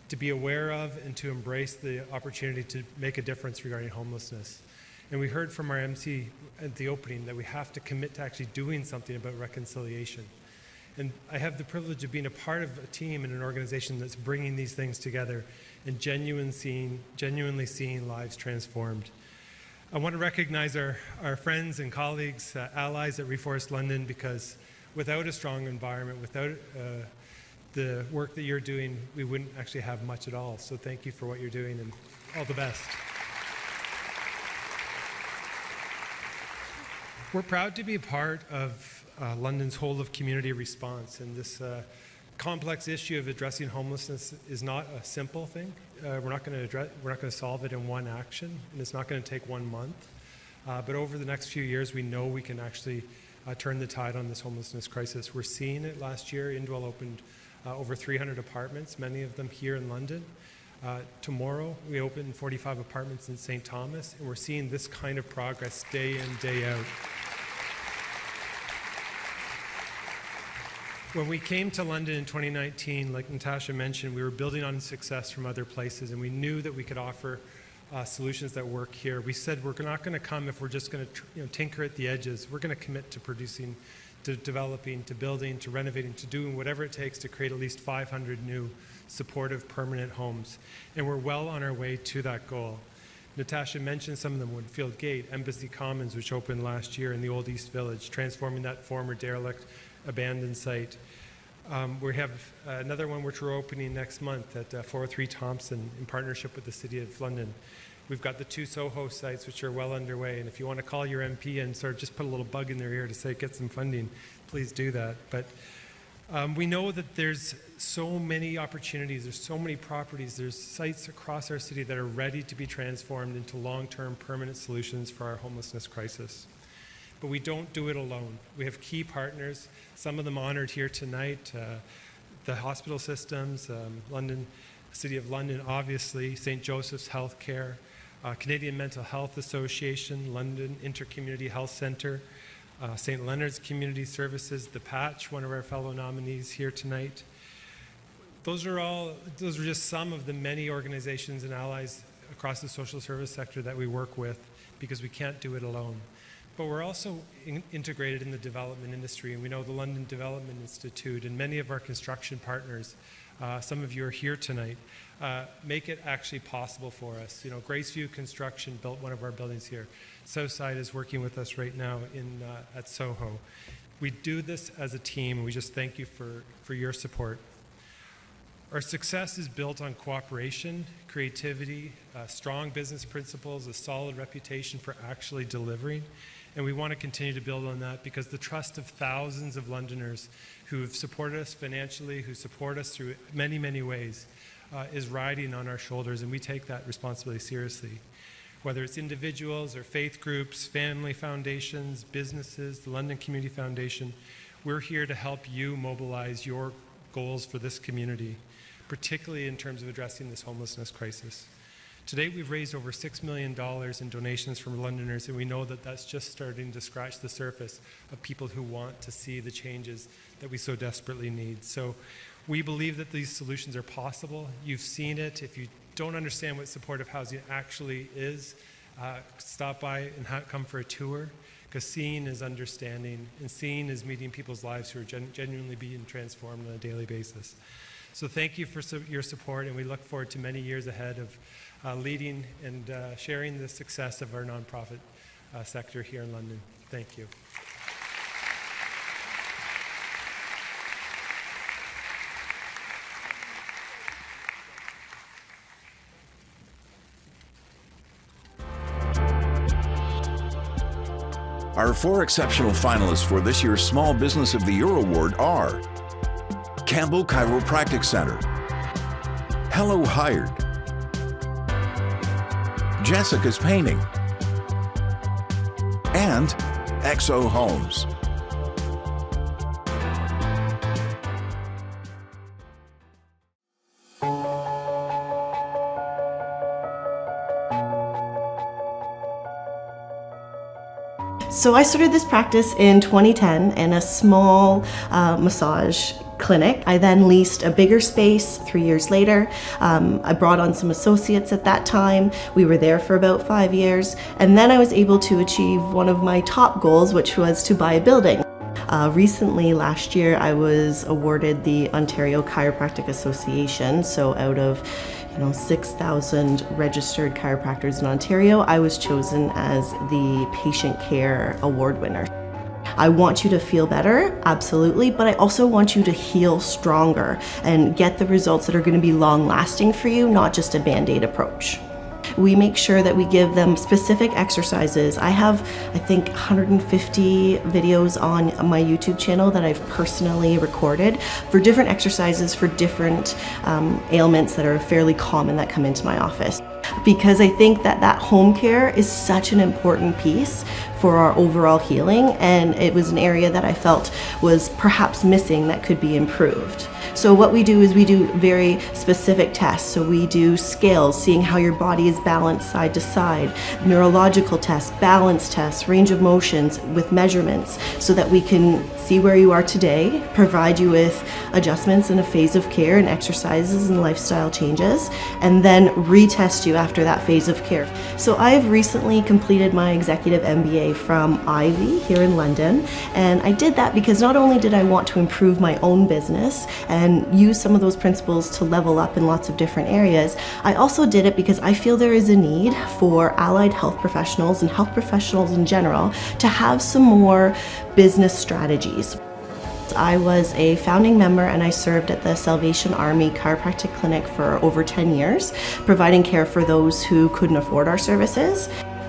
to be aware of and to embrace the opportunity to make a difference regarding homelessness. And we heard from our MC at the opening that we have to commit to actually doing something about reconciliation. And I have the privilege of being a part of a team and an organization that's bringing these things together and genuinely seeing lives transformed. I want to recognize our friends and colleagues, allies at Reforest London, because without a strong environment, without the work that you're doing, we wouldn't actually have much at all. So thank you for what you're doing and all the best. We're proud to be a part of London's whole of community response, and this complex issue of addressing homelessness is not a simple thing. We're not going to solve it in one action, and it's not going to take 1 month. But over the next few years, we know we can actually turn the tide on this homelessness crisis. We're seeing it. Last year, Indwell opened over 300 apartments, many of them here in London. Tomorrow, we open 45 apartments in St. Thomas, and we're seeing this kind of progress day in, day out. When we came to London in 2019, like Natasha mentioned, we were building on success from other places, and we knew that we could offer solutions that work here. We said we're not going to come if we're just going to tinker at the edges. We're going to commit to producing, to developing, to building, to renovating, to doing whatever it takes to create at least 500 new supportive permanent homes. And we're well on our way to that goal. Natasha mentioned some of them: Woodfield Gate, Embassy Commons, which opened last year in the Old East Village, transforming that former derelict abandoned site. We have another one which we're opening next month at 403 Thompson in partnership with the City of London. We've got the 2 Soho sites which are well underway, and if you want to call your MP and sort of just put a little bug in their ear to say get some funding, please do that. But we know that there's so many opportunities, there's so many properties, there's sites across our city that are ready to be transformed into long-term permanent solutions for our homelessness crisis. But we don't do it alone. We have key partners, some of them honored here tonight, the hospital systems, London, City of London, obviously, St. Joseph's Healthcare, Canadian Mental Health Association, London Intercommunity Health Centre, St. Leonard's Community Services, The Patch, one of our fellow nominees here tonight. Those are just some of the many organizations and allies across the social service sector that we work with, because we can't do it alone. But we're also integrated in the development industry, and we know the London Development Institute and many of our construction partners, some of you are here tonight, make it actually possible for us. You know, Graceview Construction built one of our buildings here. Southside is working with us right now at Soho. We do this as a team, and we just thank you for your support. Our success is built on cooperation, creativity, strong business principles, a solid reputation for actually delivering. And we want to continue to build on that, because the trust of thousands of Londoners who have supported us financially, who support us through many, many ways, is riding on our shoulders, and we take that responsibility seriously. Whether it's individuals or faith groups, family foundations, businesses, the London Community Foundation, we're here to help you mobilize your goals for this community, particularly in terms of addressing this homelessness crisis. To date, we've raised over $6 million in donations from Londoners, and we know that that's just starting to scratch the surface of people who want to see the changes that we so desperately need. So we believe that these solutions are possible. You've seen it. If you don't understand what supportive housing actually is, stop by and come for a tour, because seeing is understanding, and seeing is meeting people's lives who are genuinely being transformed on a daily basis. So thank you for your support, and we look forward to many years ahead of leading and sharing the success of our nonprofit sector here in London. Thank you. Our 4 exceptional finalists for this year's Small Business of the Year Award are Campbell Chiropractic Center, Hello Hired, Jessica's Painting, and Exo Homes. So I started this practice in 2010 in a small massage clinic. I then leased a bigger space 3 years later. I brought on some associates at that time. We were there for about 5 years. And then I was able to achieve one of my top goals, which was to buy a building. Recently, last year, I was awarded the Ontario Chiropractic Association. So out of 6,000 registered chiropractors in Ontario, I was chosen as the Patient Care Award winner. I want you to feel better, absolutely, but I also want you to heal stronger and get the results that are going to be long-lasting for you, not just a Band-Aid approach. We make sure that we give them specific exercises. I have, I think, 150 videos on my YouTube channel that I've personally recorded for different exercises for different ailments that are fairly common that come into my office. Because I think that home care is such an important piece for our overall healing, and it was an area that I felt was perhaps missing that could be improved. So what we do is we do very specific tests. So we do scales, seeing how your body is balanced side to side, neurological tests, balance tests, range of motions with measurements, so that we can see where you are today, provide you with adjustments in a phase of care and exercises and lifestyle changes, and then retest you after that phase of care. So I've recently completed my executive MBA from Ivy here in London, and I did that because not only did I want to improve my own business and use some of those principles to level up in lots of different areas, I also did it because I feel there is a need for allied health professionals and health professionals in general to have some more business strategies. I was a founding member and I served at the Salvation Army Chiropractic Clinic for over 10 years, providing care for those who couldn't afford our services.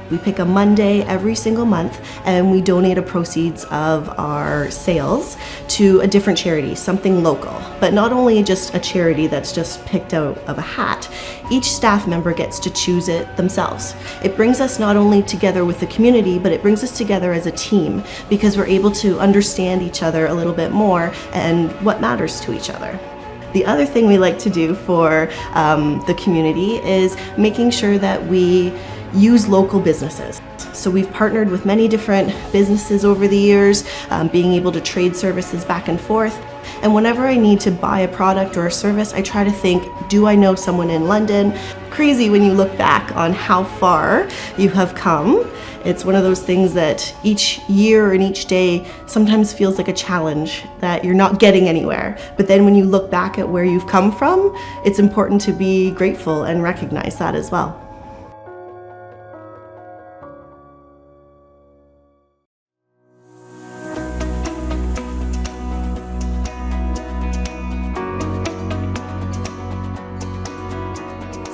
We pick a Monday every single month and we donate a proceeds of our sales to a different charity, something local. But not only just a charity that's just picked out of a hat, each staff member gets to choose it themselves. It brings us not only together with the community, but it brings us together as a team because we're able to understand each other a little bit more and what matters to each other. The other thing we like to do for the community is making sure that we use local businesses. So we've partnered with many different businesses over the years, being able to trade services back and forth. And whenever I need to buy a product or a service, I try to think, do I know someone in London? Crazy when you look back on how far you have come. It's one of those things that each year and each day sometimes feels like a challenge, that you're not getting anywhere. But then when you look back at where you've come from, it's important to be grateful and recognize that as well.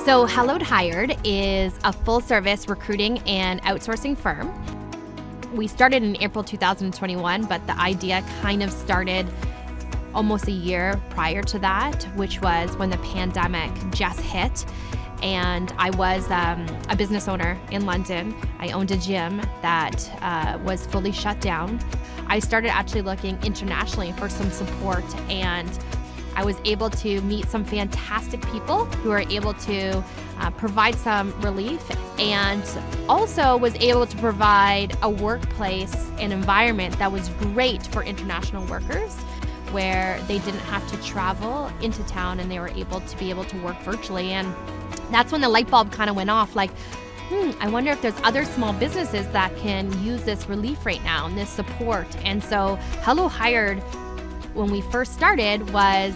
So Hello Hired is a full-service recruiting and outsourcing firm. We started in April 2021, but the idea kind of started almost a year prior to that, which was when the pandemic just hit. And I was a business owner in London. I owned a gym that was fully shut down. I started actually looking internationally for some support, and I was able to meet some fantastic people who were able to provide some relief, and also was able to provide a workplace and environment that was great for international workers, where they didn't have to travel into town and they were able to work virtually. And that's when the light bulb kind of went off, like, I wonder if there's other small businesses that can use this relief right now and this support. And so Hello Hired, when we first started, was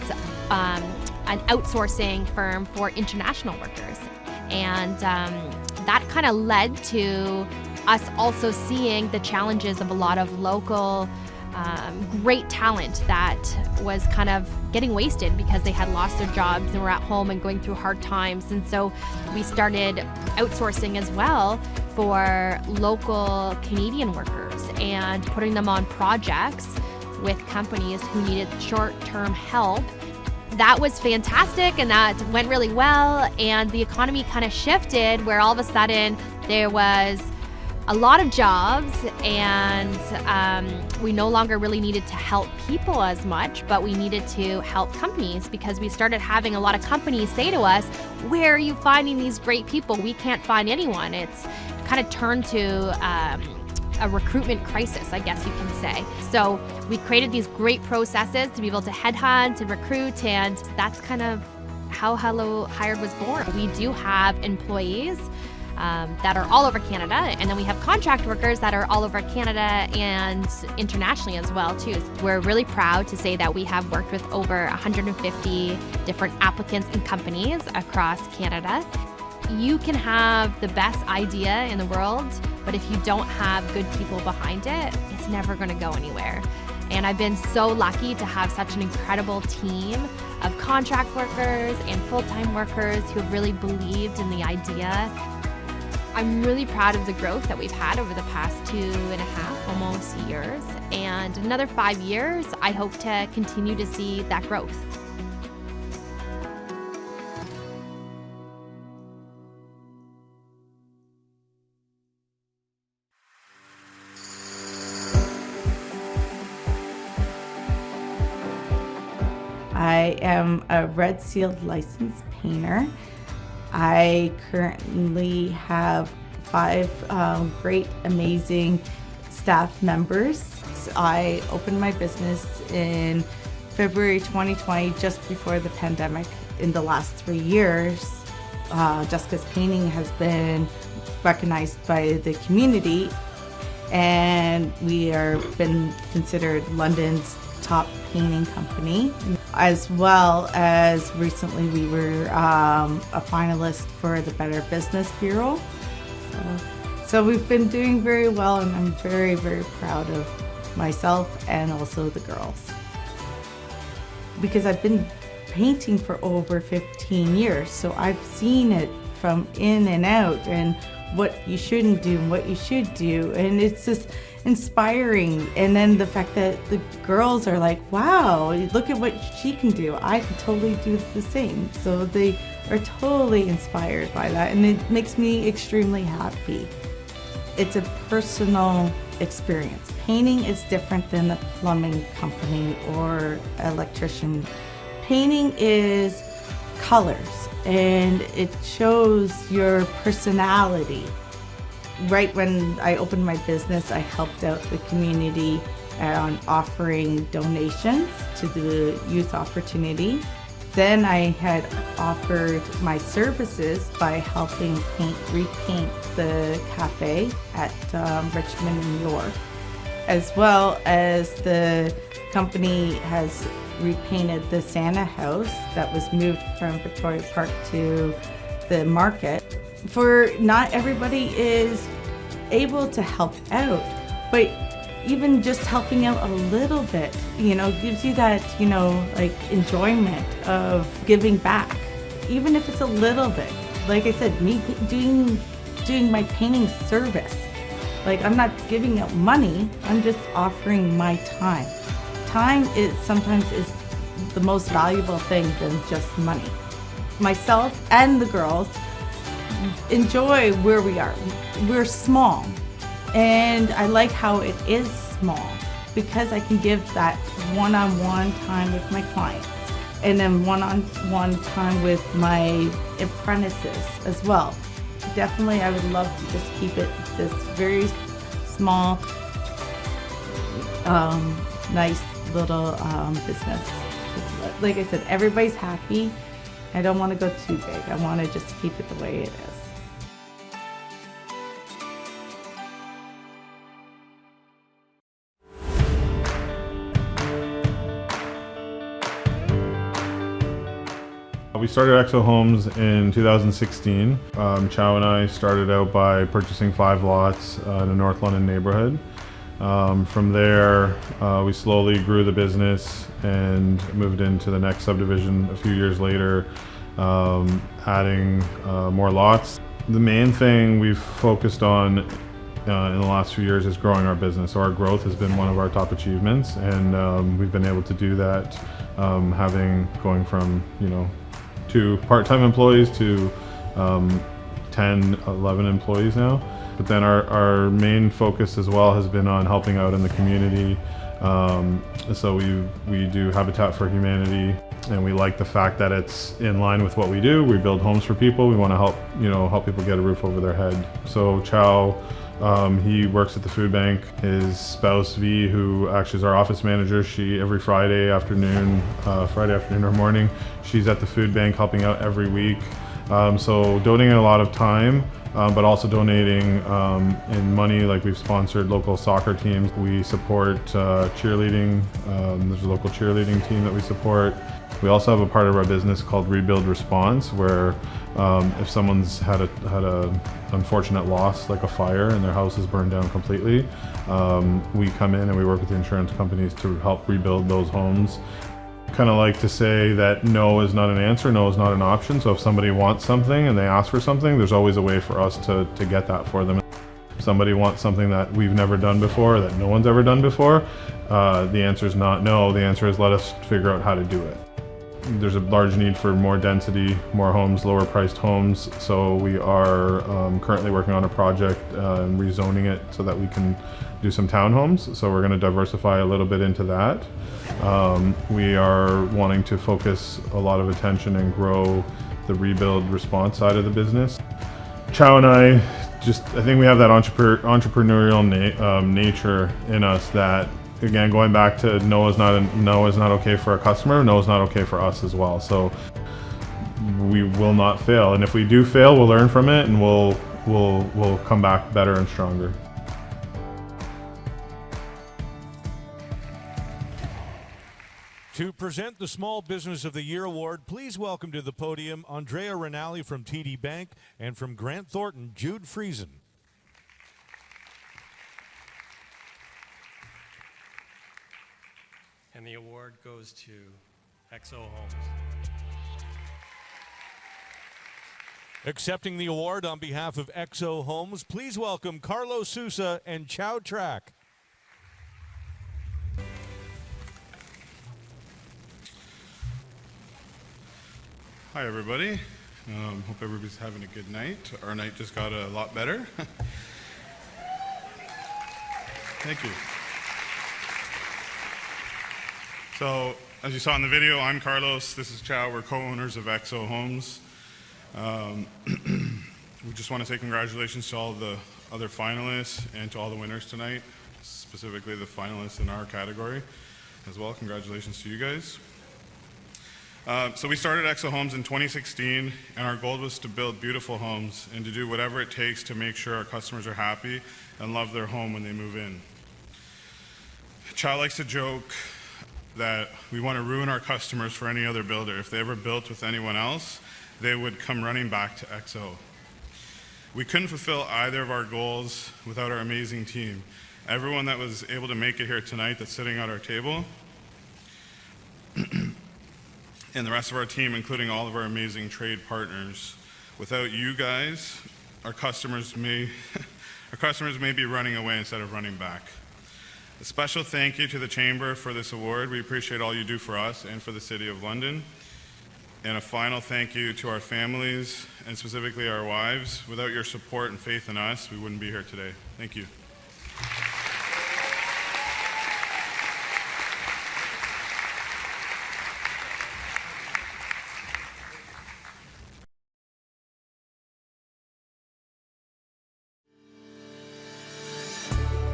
an outsourcing firm for international workers. And that kind of led to us also seeing the challenges of a lot of local great talent that was kind of getting wasted because they had lost their jobs and were at home and going through hard times. And so we started outsourcing as well for local Canadian workers and putting them on projects with companies who needed short-term help. That was fantastic, and that went really well, and the economy kind of shifted where all of a sudden there was a lot of jobs, and we no longer really needed to help people as much, but we needed to help companies, because we started having a lot of companies say to us, where are you finding these great people? We can't find anyone. It's kind of turned to a recruitment crisis, I guess you can say. So we created these great processes to be able to headhunt and recruit, and that's kind of how Hello Hired was born. We do have employees that are all over Canada, and then we have contract workers that are all over Canada and internationally as well too. We're really proud to say that we have worked with over 150 different applicants and companies across Canada. You can have the best idea in the world, but if you don't have good people behind it, it's never going to go anywhere. And I've been so lucky to have such an incredible team of contract workers and full-time workers who have really believed in the idea. I'm really proud of the growth that we've had over the past 2.5, almost years. And another 5 years, I hope to continue to see that growth. I am a Red Sealed licensed painter. I currently have 5 great, amazing staff members. I opened my business in February 2020, just before the pandemic. In the last 3 years, Jessica's Painting has been recognized by the community, and we are been considered London's top painting company, as well as recently we were a finalist for the Better Business Bureau. So we've been doing very well, and I'm very, very proud of myself and also the girls. Because I've been painting for over 15 years, so I've seen it from in and out, and what you shouldn't do and what you should do, and it's just inspiring. And then the fact that the girls are like, wow, look at what she can do, I can totally do the same. So they are totally inspired by that, and it makes me extremely happy. It's a personal experience. Painting is different than a plumbing company or electrician. Painting is colors, and it shows your personality. Right when I opened my business, I helped out the community on offering donations to the youth opportunity. Then I had offered my services by helping repaint the cafe at Richmond, New York, as well as the company has repainted the Santa house that was moved from Victoria Park to the market. For not everybody is able to help out, but even just helping out a little bit, gives you that, like enjoyment of giving back, even if it's a little bit. Like I said, me doing my painting service, like I'm not giving out money, I'm just offering my time. Time is sometimes the most valuable thing than just money. Myself and the girls enjoy where we are. We're small, and I like how it is small because I can give that one-on-one time with my clients, and then one-on-one time with my apprentices as well. Definitely, I would love to just keep it this very small, nice little business. Like I said, everybody's happy. I don't want to go too big. I want to just keep it the way it is. We started Exo Homes in 2016. Chow and I started out by purchasing 5 lots in a North London neighborhood. From there, we slowly grew the business and moved into the next subdivision a few years later, adding more lots. The main thing we've focused on in the last few years is growing our business. So our growth has been one of our top achievements, and we've been able to do that, going from 2 part-time employees to 10, 11 employees now. But then our main focus as well has been on helping out in the community. So we do Habitat for Humanity, and we like the fact that it's in line with what we do. We build homes for people. We want to help people get a roof over their head. So Chow, he works at the food bank. His spouse V, who actually is our office manager, she every Friday afternoon or morning, she's at the food bank helping out every week. So donating a lot of time, but also donating in money. Like, we've sponsored local soccer teams. We support cheerleading. There's a local cheerleading team that we support. We also have a part of our business called Rebuild Response, where if someone's had a unfortunate loss, like a fire, and their house is burned down completely, we come in and we work with the insurance companies to help rebuild those homes. Kind of like to say that no is not an answer, no is not an option. So if somebody wants something and they ask for something, there's always a way for us to get that for them. If somebody wants something that we've never done before, that no one's ever done before, the answer is not no. The answer is let us figure out how to do it. There's a large need for more density, more homes, lower priced homes. So we are currently working on a project and rezoning it so that we can do some townhomes. So we're going to diversify a little bit into that. We are wanting to focus a lot of attention and grow the rebuild response side of the business. Chow and I think we have that entrepreneurial nature in us that, again, going back to no is not okay for a customer, no is not okay for us as well. So we will not fail, and if we do fail, we'll learn from it, and we'll come back better and stronger. To present the Small Business of the Year Award, please welcome to the podium Andrea Rinaldi from TD Bank, and from Grant Thornton, Jude Friesen. And the award goes to Exo Homes. Accepting the award on behalf of Exo Homes, please welcome Carlos Sousa and Chow Track. Hi everybody, hope everybody's having a good night. Our night just got a lot better. Thank you. So, as you saw in the video, I'm Carlos, this is Chow, we're co-owners of Exo Homes. We just want to say congratulations to all the other finalists and to all the winners tonight, specifically the finalists in our category as well. Congratulations to you guys. So we started Exo Homes in 2016, and our goal was to build beautiful homes and to do whatever it takes to make sure our customers are happy and love their home when they move in. Chow likes to joke that we want to ruin our customers for any other builder. If they ever built with anyone else, they would come running back to Exo. We couldn't fulfill either of our goals without our amazing team. Everyone that was able to make it here tonight that's sitting at our table, and the rest of our team, including all of our amazing trade partners. Without you guys, our customers may be running away instead of running back. A special thank you to the Chamber for this award. We appreciate all you do for us and for the City of London. And a final thank you to our families, and specifically our wives. Without your support and faith in us, we wouldn't be here today. Thank you.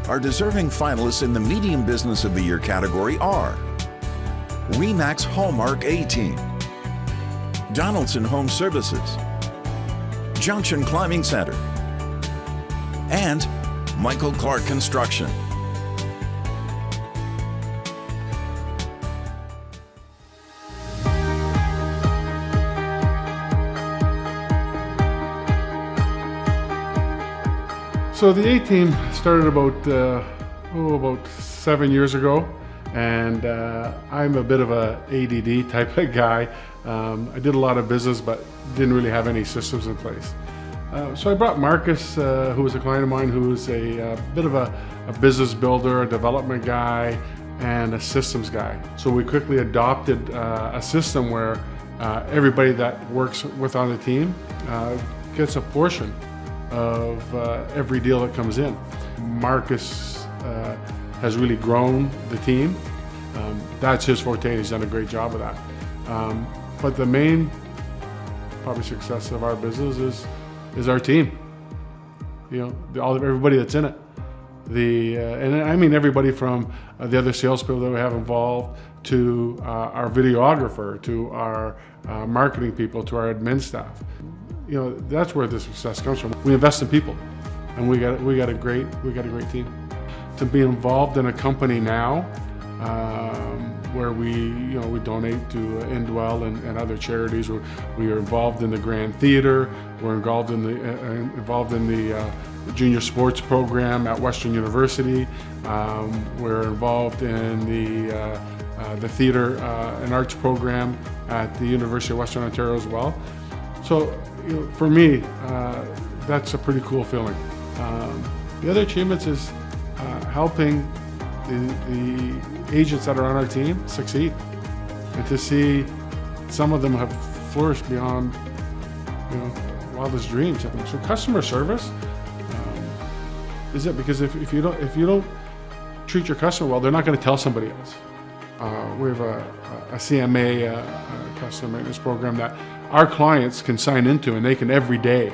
Our deserving finalists in the Medium Business of the Year category are Remax Hallmark A-Team, Donaldson Home Services, Junction Climbing Center, and Michael Clark Construction. So the A team started about 7 years ago, and I'm a bit of a ADD type of guy. I did a lot of business, but didn't really have any systems in place. So I brought Marcus, who was a client of mine, who was a bit of a business builder, a development guy, and a systems guy. So we quickly adopted a system where everybody that works with on the team gets a portion of every deal that comes in. Marcus has really grown the team. That's his forte, and he's done a great job of that. But the main probably success of our business is our team. You know, everybody that's in it. And I mean everybody from the other salespeople that we have involved, to our videographer, to our marketing people, to our admin staff. You know, that's where the success comes from. We invest in people, and we got a great team. To be involved in a company now where we donate to Indwell and other charities. We are involved in the Grand Theater. We're involved in the junior sports program at Western University. We're involved in the theater and arts program at the University of Western Ontario as well. So, you know, for me, that's a pretty cool feeling. The other achievements is helping the agents that are on our team succeed, and to see some of them have flourished beyond, you know, wildest dreams. So customer service is it, because if you don't treat your customer well, they're not going to tell somebody else. We have a CMA, a customer maintenance program, that our clients can sign into, and they can every day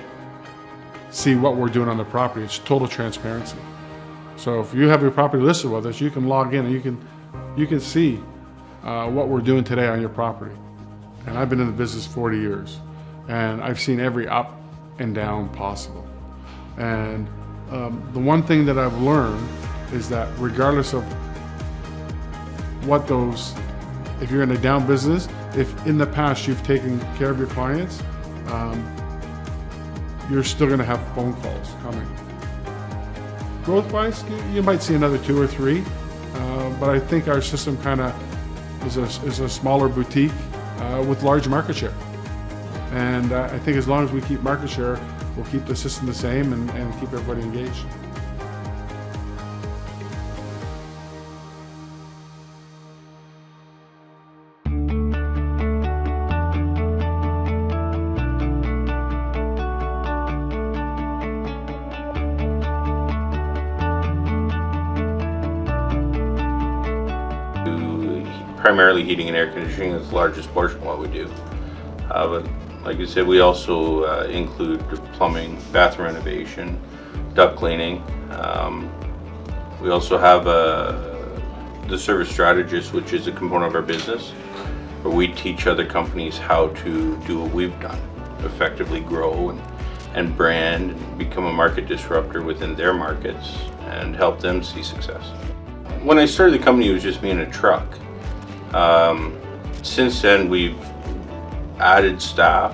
see what we're doing on the property. It's total transparency. So if you have your property listed with us, you can log in and you can see what we're doing today on your property. And I've been in the business 40 years, and I've seen every up and down possible. And the one thing that I've learned is that regardless of what if you're in a down business, if in the past you've taken care of your clients, you're still going to have phone calls coming. Growth-wise, you might see another 2 or 3, but I think our system kind of is a smaller boutique with large market share. And I think as long as we keep market share, we'll keep the system the same and keep everybody engaged. Primarily heating and air conditioning is the largest portion of what we do. But like I said, we also include plumbing, bathroom renovation, duct cleaning. We also have the service strategist, which is a component of our business, where we teach other companies how to do what we've done, effectively grow and brand and become a market disruptor within their markets and help them see success. When I started the company, it was just me and a truck. Since then, we've added staff,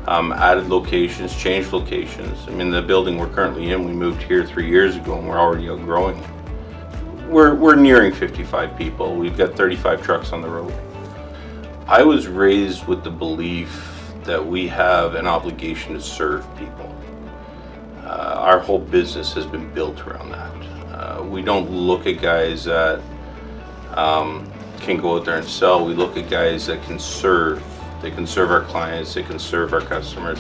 added locations, changed locations. I mean, the building we're currently in, we moved here 3 years ago, and we're already outgrowing it. We're nearing 55 people. We've got 35 trucks on the road. I was raised with the belief that we have an obligation to serve people. Our whole business has been built around that. We don't look at guys that can go out there and sell. We look at guys that can serve. They can serve our clients, they can serve our customers,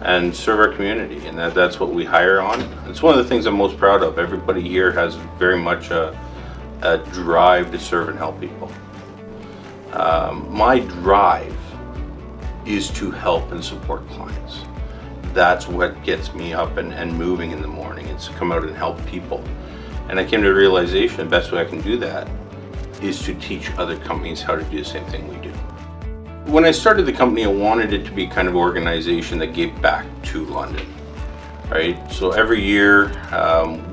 and serve our community, and that's what we hire on. It's one of the things I'm most proud of. Everybody here has very much a drive to serve and help people. My drive is to help and support clients. That's what gets me up and moving in the morning. It's to come out and help people. And I came to the realization the best way I can do that is to teach other companies how to do the same thing we do. When I started the company, I wanted it to be kind of an organization that gave back to London, right? So every year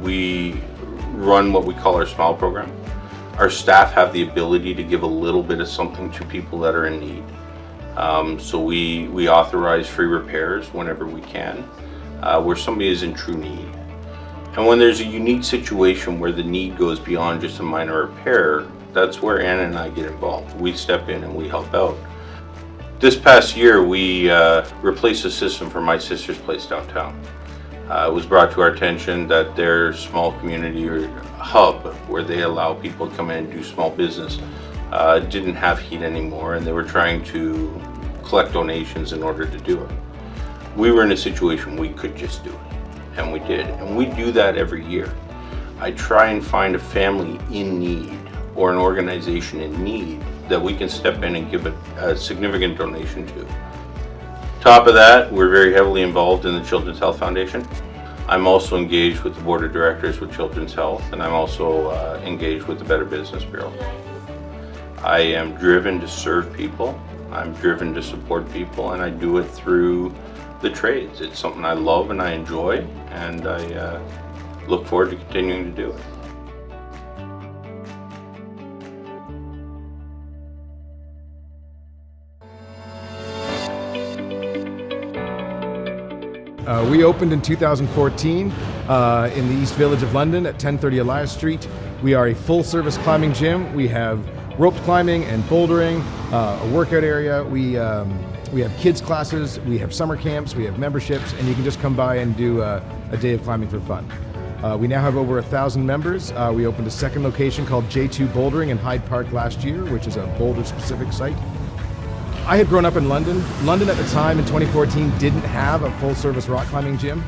we run what we call our Smile program. Our staff have the ability to give a little bit of something to people that are in need. So we authorize free repairs whenever we can, where somebody is in true need. And when there's a unique situation where the need goes beyond just a minor repair, that's where Anna and I get involved. We step in and we help out. This past year, we replaced a system for my sister's place downtown. It was brought to our attention that their small community or hub, where they allow people to come in and do small business, didn't have heat anymore, and they were trying to collect donations in order to do it. We were in a situation we could just do it, and we did. And we do that every year. I try and find a family in need or an organization in need that we can step in and give a significant donation to. Top of that, we're very heavily involved in the Children's Health Foundation. I'm also engaged with the Board of Directors with Children's Health, and I'm also engaged with the Better Business Bureau. I am driven to serve people, I'm driven to support people, and I do it through the trades. It's something I love and I enjoy, and I look forward to continuing to do it. We opened in 2014 in the East Village of London at 1030 Elias Street. We are a full-service climbing gym. We have rope climbing and bouldering, a workout area. We have kids classes, we have summer camps, we have memberships, and you can just come by and do a day of climbing for fun. We now have over 1,000 members. We opened a second location called J2 Bouldering in Hyde Park last year, which is a boulder-specific site. I had grown up in London. London at the time in 2014 didn't have a full-service rock climbing gym.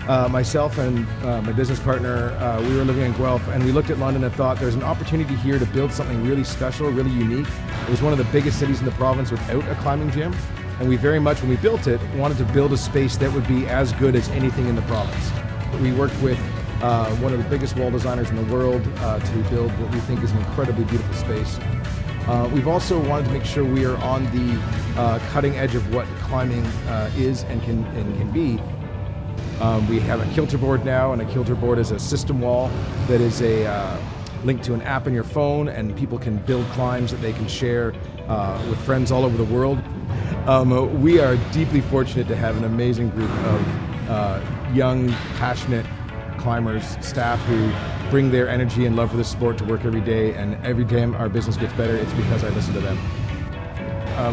Myself and my business partner, we were living in Guelph, and we looked at London and thought there's an opportunity here to build something really special, really unique. It was one of the biggest cities in the province without a climbing gym, and we very much, when we built it, wanted to build a space that would be as good as anything in the province. We worked with one of the biggest wall designers in the world to build what we think is an incredibly beautiful space. We've also wanted to make sure we are on the cutting edge of what climbing is and can be. We have a kilter board now, and a kilter board is a system wall that is a link to an app on your phone, and people can build climbs that they can share with friends all over the world. We are deeply fortunate to have an amazing group of young, passionate climbers, staff who bring their energy and love for this sport to work every day, and every time our business gets better, it's because I listen to them.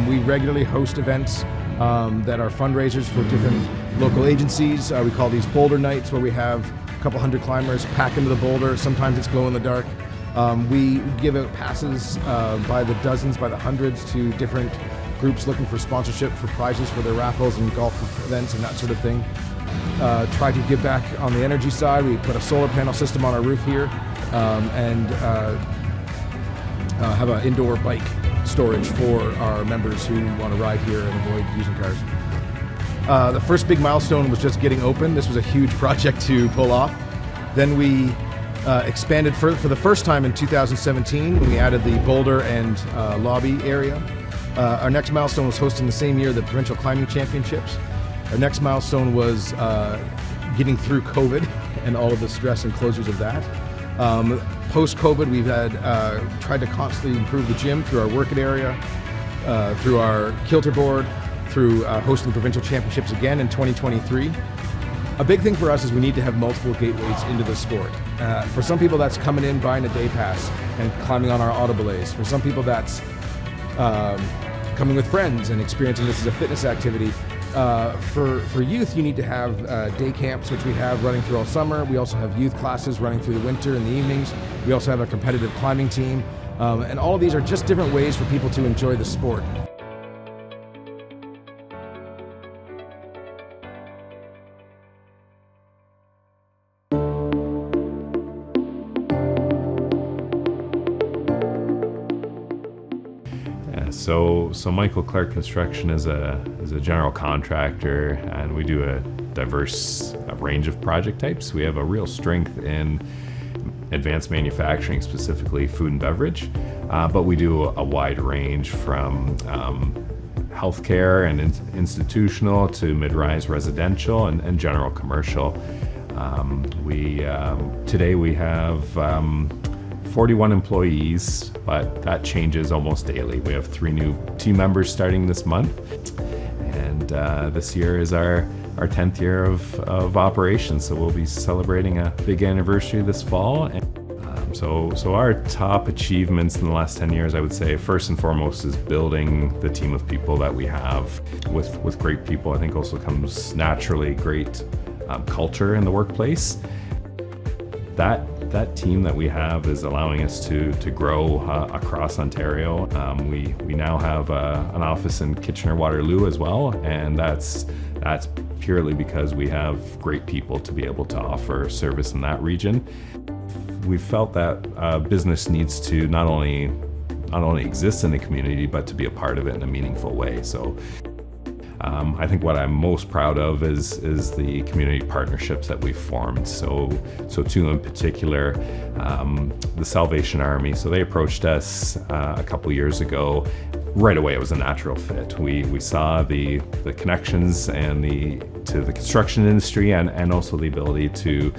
We regularly host events that are fundraisers for different local agencies. We call these boulder nights, where we have a couple hundred climbers pack into the boulder. Sometimes it's glow in the dark. We give out passes by the dozens, by the hundreds, to different groups looking for sponsorship for prizes for their raffles and golf events and that sort of thing. Try to give back on the energy side. We put a solar panel system on our roof here, and have an indoor bike storage for our members who want to ride here and avoid using cars. The first big milestone was just getting open. This was a huge project to pull off. Then we expanded for the first time in 2017 when we added the boulder and lobby area. Our next milestone was hosting the same year the Provincial Climbing Championships. Our next milestone was getting through COVID and all of the stress and closures of that. Post-COVID, we've had tried to constantly improve the gym through our workout area, through our kilter board, through hosting provincial championships again in 2023. A big thing for us is we need to have multiple gateways into the sport. For some people, that's coming in, buying a day pass, and climbing on our auto belays. For some people, that's coming with friends and experiencing this as a fitness activity. For youth, you need to have day camps, which we have running through all summer. We also have youth classes running through the winter and the evenings. We also have a competitive climbing team. And all of these are just different ways for people to enjoy the sport. So Michael Clark Construction is a general contractor, and we do a diverse range of project types. We have a real strength in advanced manufacturing, specifically food and beverage, but we do a wide range from healthcare and institutional to mid-rise residential and general commercial. Today we have 41 employees, but that changes almost daily. We have 3 new team members starting this month, And this year is our 10th year of operation, so we'll be celebrating a big anniversary this fall. So our top achievements in the last 10 years, I would say, first and foremost, is building the team of people that we have. With great people, I think also comes naturally great culture in the workplace. That team that we have is allowing us to grow across Ontario. We now have an office in Kitchener-Waterloo as well, and that's purely because we have great people to be able to offer service in that region. We felt that business needs to not only exist in the community, but to be a part of it in a meaningful way. So I think what I'm most proud of is the community partnerships that we've formed. So two in particular, the Salvation Army. So they approached us a couple years ago. Right away, it was a natural fit. We saw the connections to the construction industry and also the ability to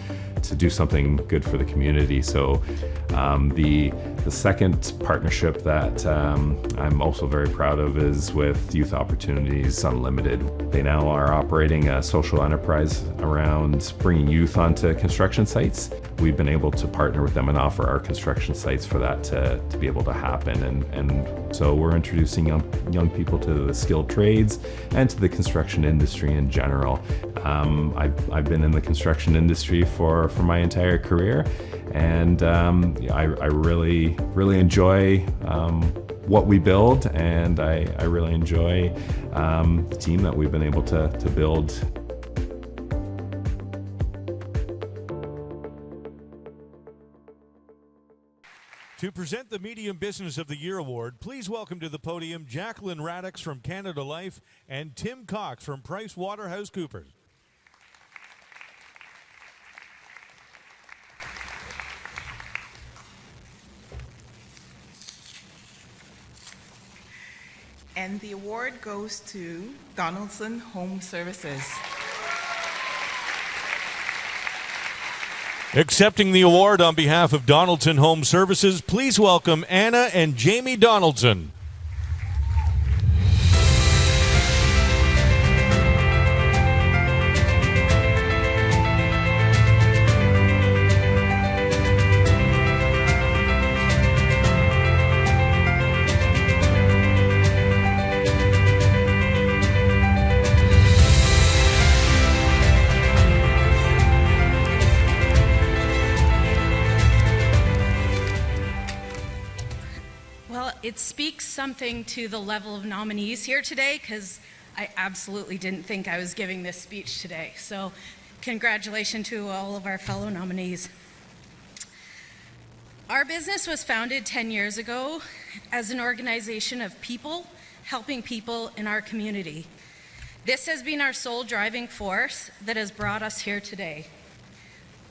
do something good for the community. So the second partnership that I'm also very proud of is with Youth Opportunities Unlimited. They now are operating a social enterprise around bringing youth onto construction sites. We've been able to partner with them and offer our construction sites for that to be able to happen. And so we're introducing young people to the skilled trades and to the construction industry in general. I've been in the construction industry for my entire career, and I really enjoy what we build, and I really enjoy the team that we've been able to build. To present the Medium Business of the Year Award, please welcome to the podium Jacqueline Radix from Canada Life and Tim Cox from PricewaterhouseCoopers. And the award goes to Donaldson Home Services. Accepting the award on behalf of Donaldson Home Services, please welcome Anna and Jamie Donaldson. It speaks something to the level of nominees here today, because I absolutely didn't think I was giving this speech today. So congratulations to all of our fellow nominees. Our business was founded 10 years ago as an organization of people helping people in our community. This has been our sole driving force that has brought us here today.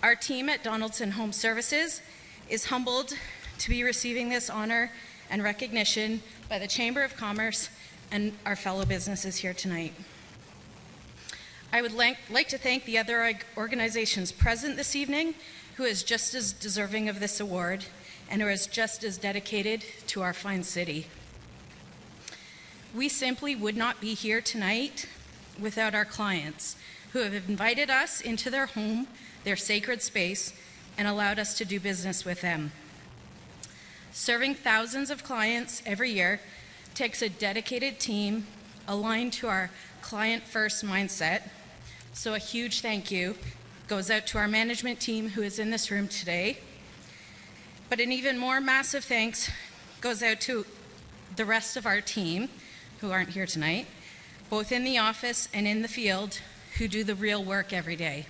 Our team at Donaldson Home Services is humbled to be receiving this honor and recognition by the Chamber of Commerce and our fellow businesses here tonight. I would like to thank the other organizations present this evening who is just as deserving of this award and who is just as dedicated to our fine city. We simply would not be here tonight without our clients who have invited us into their home, their sacred space, and allowed us to do business with them. Serving thousands of clients every year takes a dedicated team aligned to our client-first mindset. So a huge thank you goes out to our management team who is in this room today. But an even more massive thanks goes out to the rest of our team who aren't here tonight, both in the office and in the field, who do the real work every day.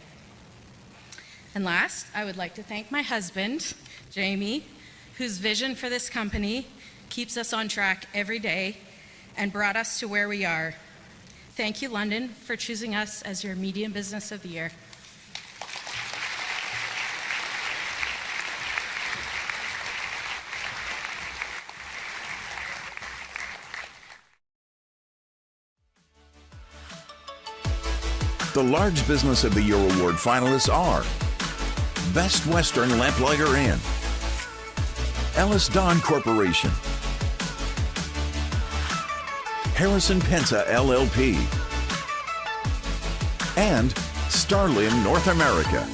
And last, I would like to thank my husband, Jamie, whose vision for this company keeps us on track every day and brought us to where we are. Thank you, London, for choosing us as your Medium Business of the Year. The Large Business of the Year Award finalists are Best Western Lamplighter Inn, Ellis Don Corporation, Harrison Pensa LLP, and Starlin North America.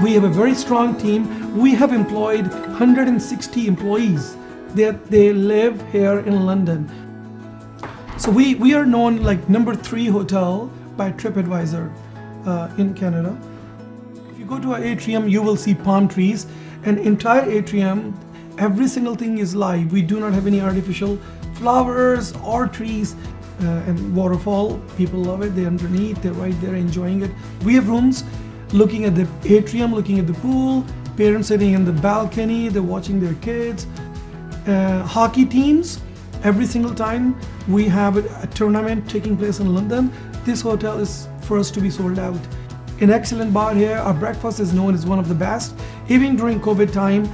We have a very strong team. We have employed 160 employees. They live here in London. So we are known like #3 hotel by TripAdvisor in Canada. If you go to our atrium, you will see palm trees. An entire atrium, every single thing is live. We do not have any artificial flowers or trees. And waterfall, people love it. They're underneath, they're right there enjoying it. We have rooms looking at the atrium, looking at the pool, parents sitting in the balcony, they're watching their kids. Hockey teams, every single time we have a tournament taking place in London, this hotel is for us to be sold out. An excellent bar here, our breakfast is known as one of the best. Even during COVID time,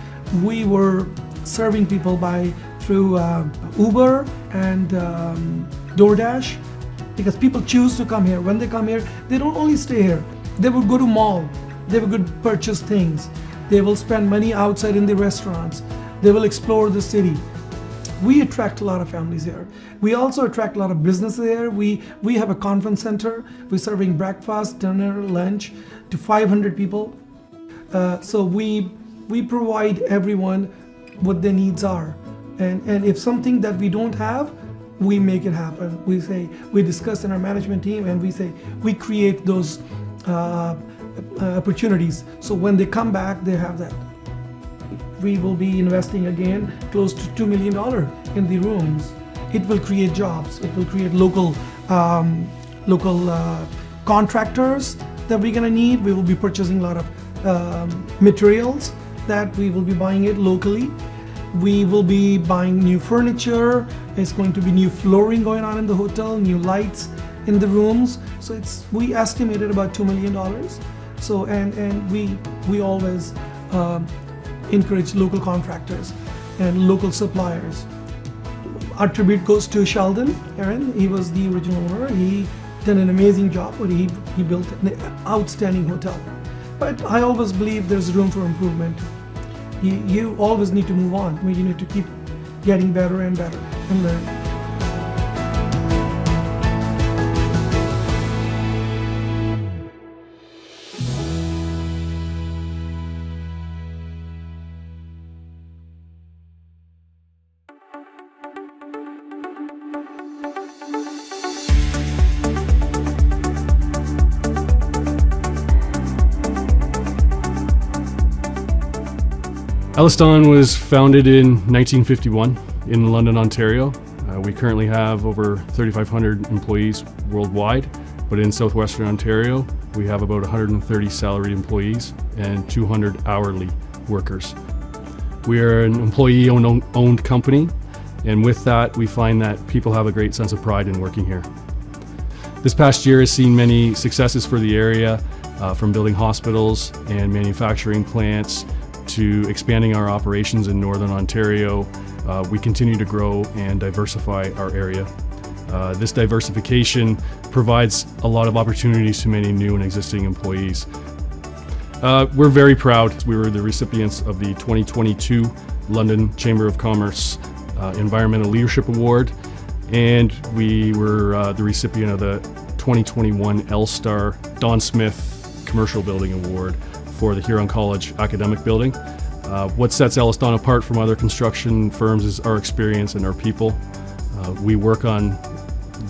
we were serving people through Uber and DoorDash, because people choose to come here. When they come here, they don't only stay here. They will go to mall, they will go purchase things, they will spend money outside in the restaurants, they will explore the city. We attract a lot of families here. We also attract a lot of businesses here. We have a conference center. We're serving breakfast, dinner, lunch to 500 people. So we provide everyone what their needs are. And if something that we don't have, we make it happen. We discuss in our management team and we say, we create those opportunities. So when they come back, they have that. We will be investing again close to $2 million in the rooms. It will create jobs. It will create local contractors that we're gonna need. We will be purchasing a lot of materials that we will be buying it locally. We will be buying new furniture. There's going to be new flooring going on in the hotel, new lights in the rooms. So we estimated about $2 million. So and we always encourage local contractors and local suppliers. Our tribute goes to Sheldon Aaron. He was the original owner. He did an amazing job, but he built an outstanding hotel. But I always believe there's room for improvement. You always need to move on. You need to keep getting better and better and learn. Elliston was founded in 1951 in London, Ontario. We currently have over 3,500 employees worldwide, but in southwestern Ontario, we have about 130 salaried employees and 200 hourly workers. We are an employee-owned company, and with that, we find that people have a great sense of pride in working here. This past year has seen many successes for the area, from building hospitals and manufacturing plants to expanding our operations in Northern Ontario. We continue to grow and diversify our area. This diversification provides a lot of opportunities to many new and existing employees. We're very proud. We were the recipients of the 2022 London Chamber of Commerce Environmental Leadership Award, and we were the recipient of the 2021 L-Star Don Smith Commercial Building Award for the Huron College Academic Building. What sets Elliston apart from other construction firms is our experience and our people. We work on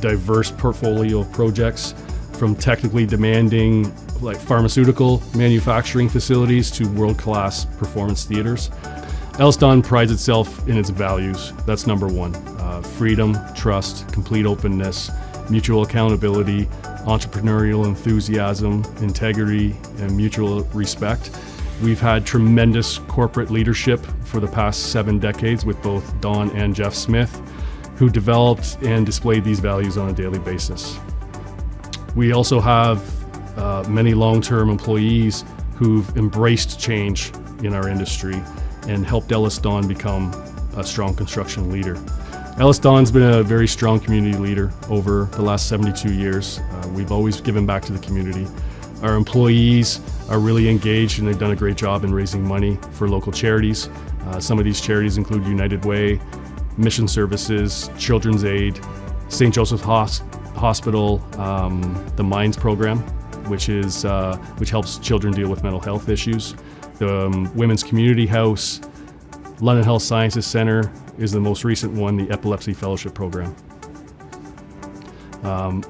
diverse portfolio of projects, from technically demanding like pharmaceutical manufacturing facilities to world-class performance theaters. Elliston prides itself in its values. That's number one. Freedom, trust, complete openness, mutual accountability, entrepreneurial enthusiasm, integrity, and mutual respect. We've had tremendous corporate leadership for the past 7 decades with both Don and Jeff Smith, who developed and displayed these values on a daily basis. We also have many long-term employees who've embraced change in our industry and helped Elliston become a strong construction leader. Ellis Don's been a very strong community leader over the last 72 years. We've always given back to the community. Our employees are really engaged and they've done a great job in raising money for local charities. Some of these charities include United Way, Mission Services, Children's Aid, St. Joseph's Hospital, the Minds program, which helps children deal with mental health issues. The Women's Community House, London Health Sciences Centre is the most recent one, the Epilepsy Fellowship Program.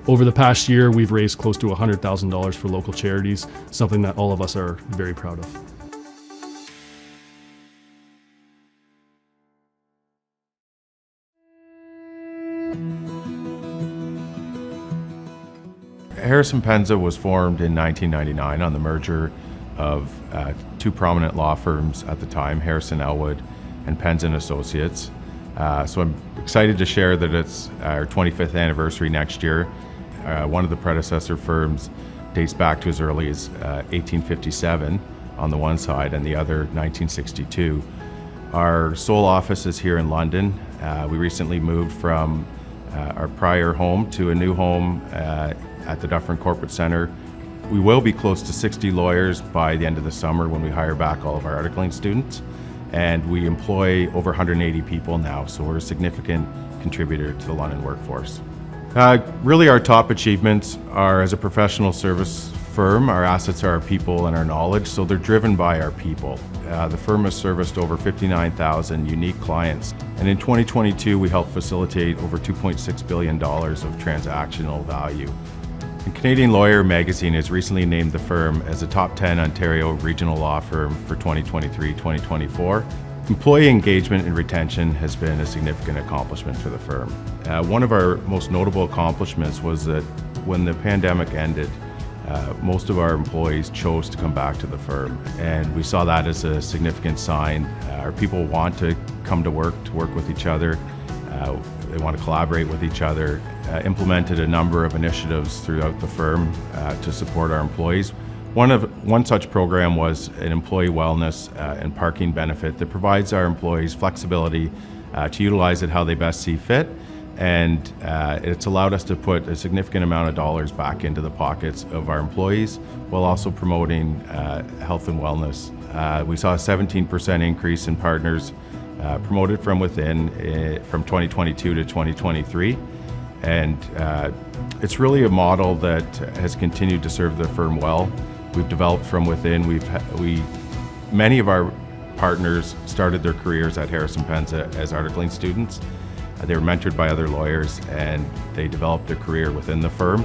Over the past year, we've raised close to $100,000 for local charities, something that all of us are very proud of. Harrison Penza was formed in 1999 on the merger of two prominent law firms at the time, Harrison Elwood and Penza & Associates. So I'm excited to share that it's our 25th anniversary next year. One of the predecessor firms dates back to as early as 1857 on the one side and the other 1962. Our sole office is here in London. We recently moved from our prior home to a new home at the Dufferin Corporate Centre. We will be close to 60 lawyers by the end of the summer when we hire back all of our articling students. And we employ over 180 people now, so we're a significant contributor to the London workforce. Really our top achievements are, as a professional service firm, our assets are our people and our knowledge, so they're driven by our people. The firm has serviced over 59,000 unique clients, and in 2022 we helped facilitate over $2.6 billion of transactional value. And Canadian Lawyer magazine has recently named the firm as a top 10 Ontario regional law firm for 2023-2024. Employee engagement and retention has been a significant accomplishment for the firm. One of our most notable accomplishments was that when the pandemic ended, most of our employees chose to come back to the firm, and we saw that as a significant sign. Our people want to come to work with each other. They want to collaborate with each other. Implemented a number of initiatives throughout the firm to support our employees. One such program was an employee wellness and parking benefit that provides our employees flexibility to utilize it how they best see fit, and it's allowed us to put a significant amount of dollars back into the pockets of our employees while also promoting health and wellness. We saw a 17% increase in partners promoted from within from 2022 to 2023. And it's really a model that has continued to serve the firm well. We've developed from within. Many of our partners started their careers at Harrison Penza as articling students. They were mentored by other lawyers and they developed their career within the firm.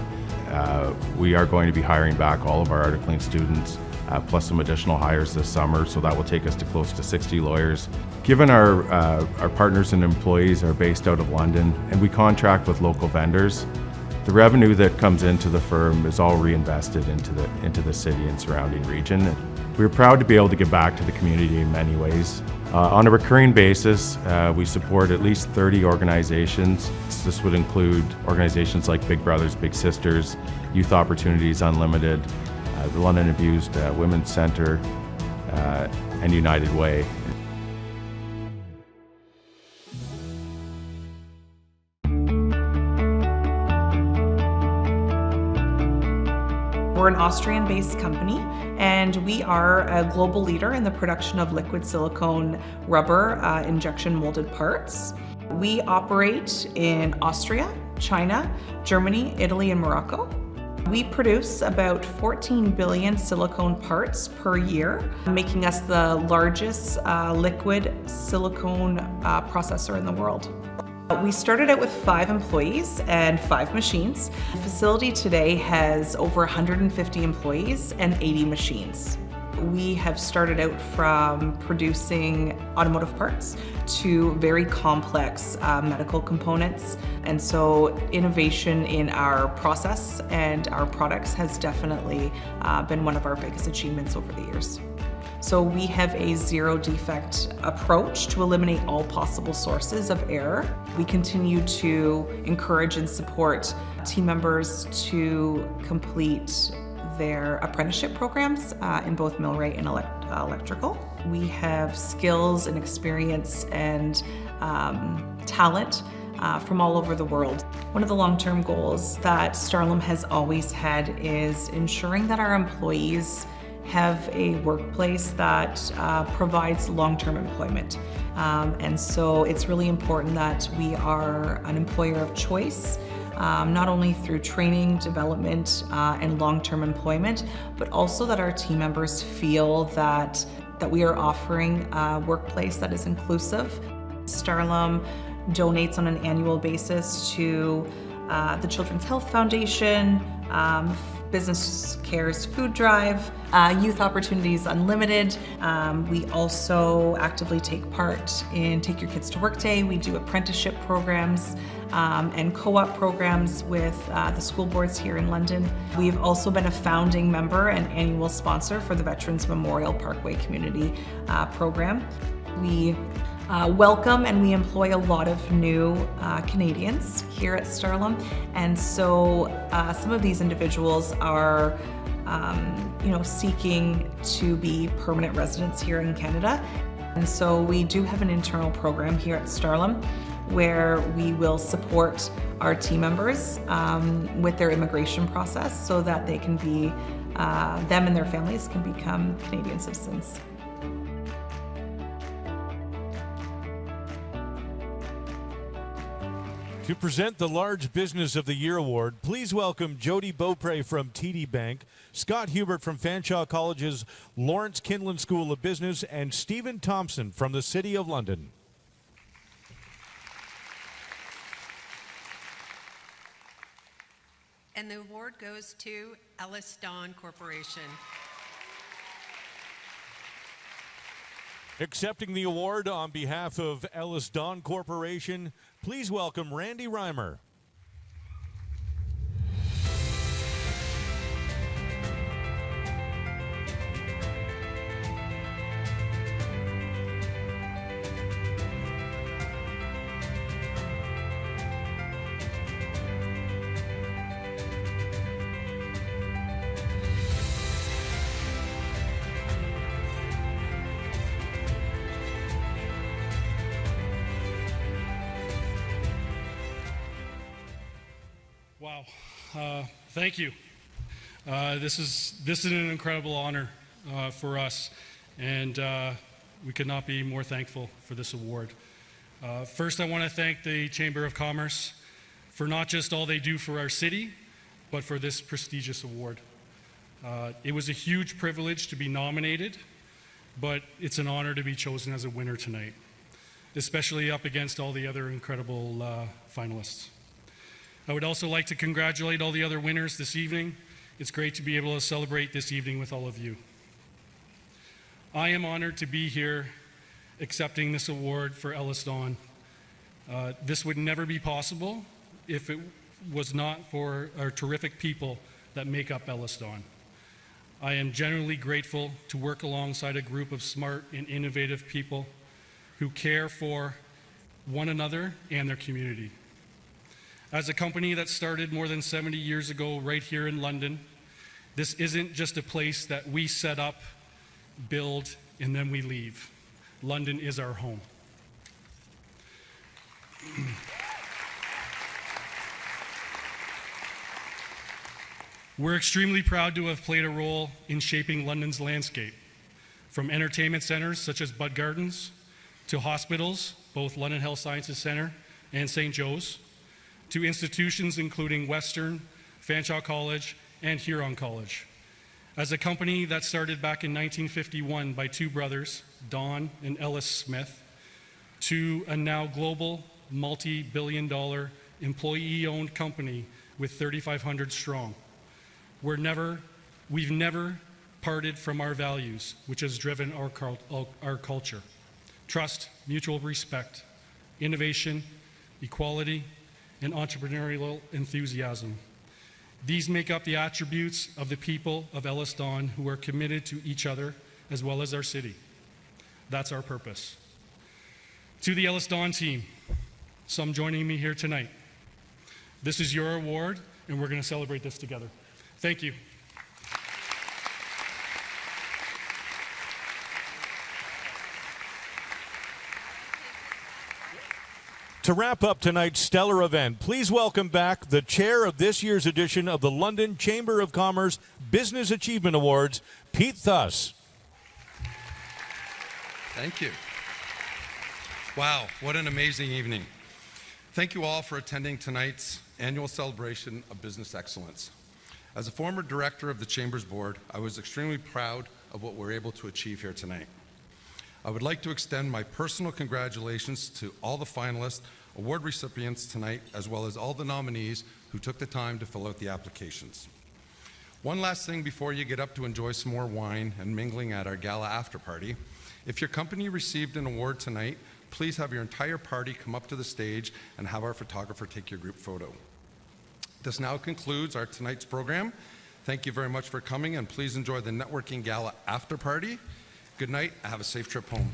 We are going to be hiring back all of our articling students, plus some additional hires this summer, so that will take us to close to 60 lawyers. Given our partners and employees are based out of London and we contract with local vendors, the revenue that comes into the firm is all reinvested into the city and surrounding region. We're proud to be able to give back to the community in many ways. On a recurring basis, we support at least 30 organizations. This would include organizations like Big Brothers Big Sisters, Youth Opportunities Unlimited, the London Abused Women's Centre, and United Way. We're an Austrian-based company, and we are a global leader in the production of liquid silicone rubber injection molded parts. We operate in Austria, China, Germany, Italy, and Morocco. We produce about 14 billion silicone parts per year, making us the largest liquid silicone processor in the world. We started out with 5 employees and 5 machines. The facility today has over 150 employees and 80 machines. We have started out from producing automotive parts to very complex medical components. And so innovation in our process and our products has definitely been one of our biggest achievements over the years. So we have a zero defect approach to eliminate all possible sources of error. We continue to encourage and support team members to complete their apprenticeship programs in both millwright and electrical. We have skills and experience and talent from all over the world. One of the long-term goals that Starlum has always had is ensuring that our employees have a workplace that provides long-term employment. And so it's really important that we are an employer of choice, not only through training, development, and long-term employment, but also that our team members feel that we are offering a workplace that is inclusive. Starlum donates on an annual basis to the Children's Health Foundation, Business Care's Food Drive, Youth Opportunities Unlimited. We also actively take part in Take Your Kids to Work Day. We do apprenticeship programs and co-op programs with the school boards here in London. We've also been a founding member and annual sponsor for the Veterans Memorial Parkway Community Program. We welcome and we employ a lot of new Canadians here at Starlum, and so some of these individuals are seeking to be permanent residents here in Canada. And so we do have an internal program here at Starlum where we will support our team members with their immigration process so that they can be, them and their families can become Canadian citizens. To present the Large Business of the Year Award, please welcome Jody Beaupre from TD Bank, Scott Hubert from Fanshawe College's Lawrence Kinlan School of Business, and Stephen Thompson from the City of London. And the award goes to Ellis Don Corporation. Accepting the award on behalf of Ellis Don Corporation, please welcome Randy Reimer. Wow, thank you. This is an incredible honor for us, and we could not be more thankful for this award. First, I want to thank the Chamber of Commerce for not just all they do for our city, but for this prestigious award. It was a huge privilege to be nominated, but it's an honor to be chosen as a winner tonight, especially up against all the other incredible finalists. I would also like to congratulate all the other winners this evening. It's great to be able to celebrate this evening with all of you. I am honored to be here accepting this award for Ellis Don. This would never be possible if it was not for our terrific people that make up Ellis Don. I am genuinely grateful to work alongside a group of smart and innovative people who care for one another and their community. As a company that started more than 70 years ago right here in London, this isn't just a place that we set up, build, and then we leave. London is our home. We're extremely proud to have played a role in shaping London's landscape, from entertainment centers such as Bud Gardens, to hospitals, both London Health Sciences Centre and St. Joe's, to institutions including Western, Fanshawe College, and Huron College. As a company that started back in 1951 by two brothers, Don and Ellis Smith, to a now global, multi-billion-dollar, employee-owned company with 3,500 strong. We've never parted from our values, which has driven our culture. Trust, mutual respect, innovation, equality, and entrepreneurial enthusiasm. These make up the attributes of the people of Ellis Don who are committed to each other as well as our city. That's our purpose. To the Ellis Don team, some joining me here tonight, this is your award, and we're going to celebrate this together. Thank you. To wrap up tonight's stellar event, please welcome back the chair of this year's edition of the London Chamber of Commerce Business Achievement Awards, Pete Thuss. Thank you. Wow, what an amazing evening. Thank you all for attending tonight's annual celebration of business excellence. As a former director of the Chamber's board, I was extremely proud of what we're able to achieve here tonight. I would like to extend my personal congratulations to all the finalists, award recipients tonight, as well as all the nominees who took the time to fill out the applications. One last thing before you get up to enjoy some more wine and mingling at our gala after party. If your company received an award tonight, please have your entire party come up to the stage and have our photographer take your group photo. This now concludes our tonight's program. Thank you very much for coming, and please enjoy the networking gala after party. Good night. Have a safe trip home.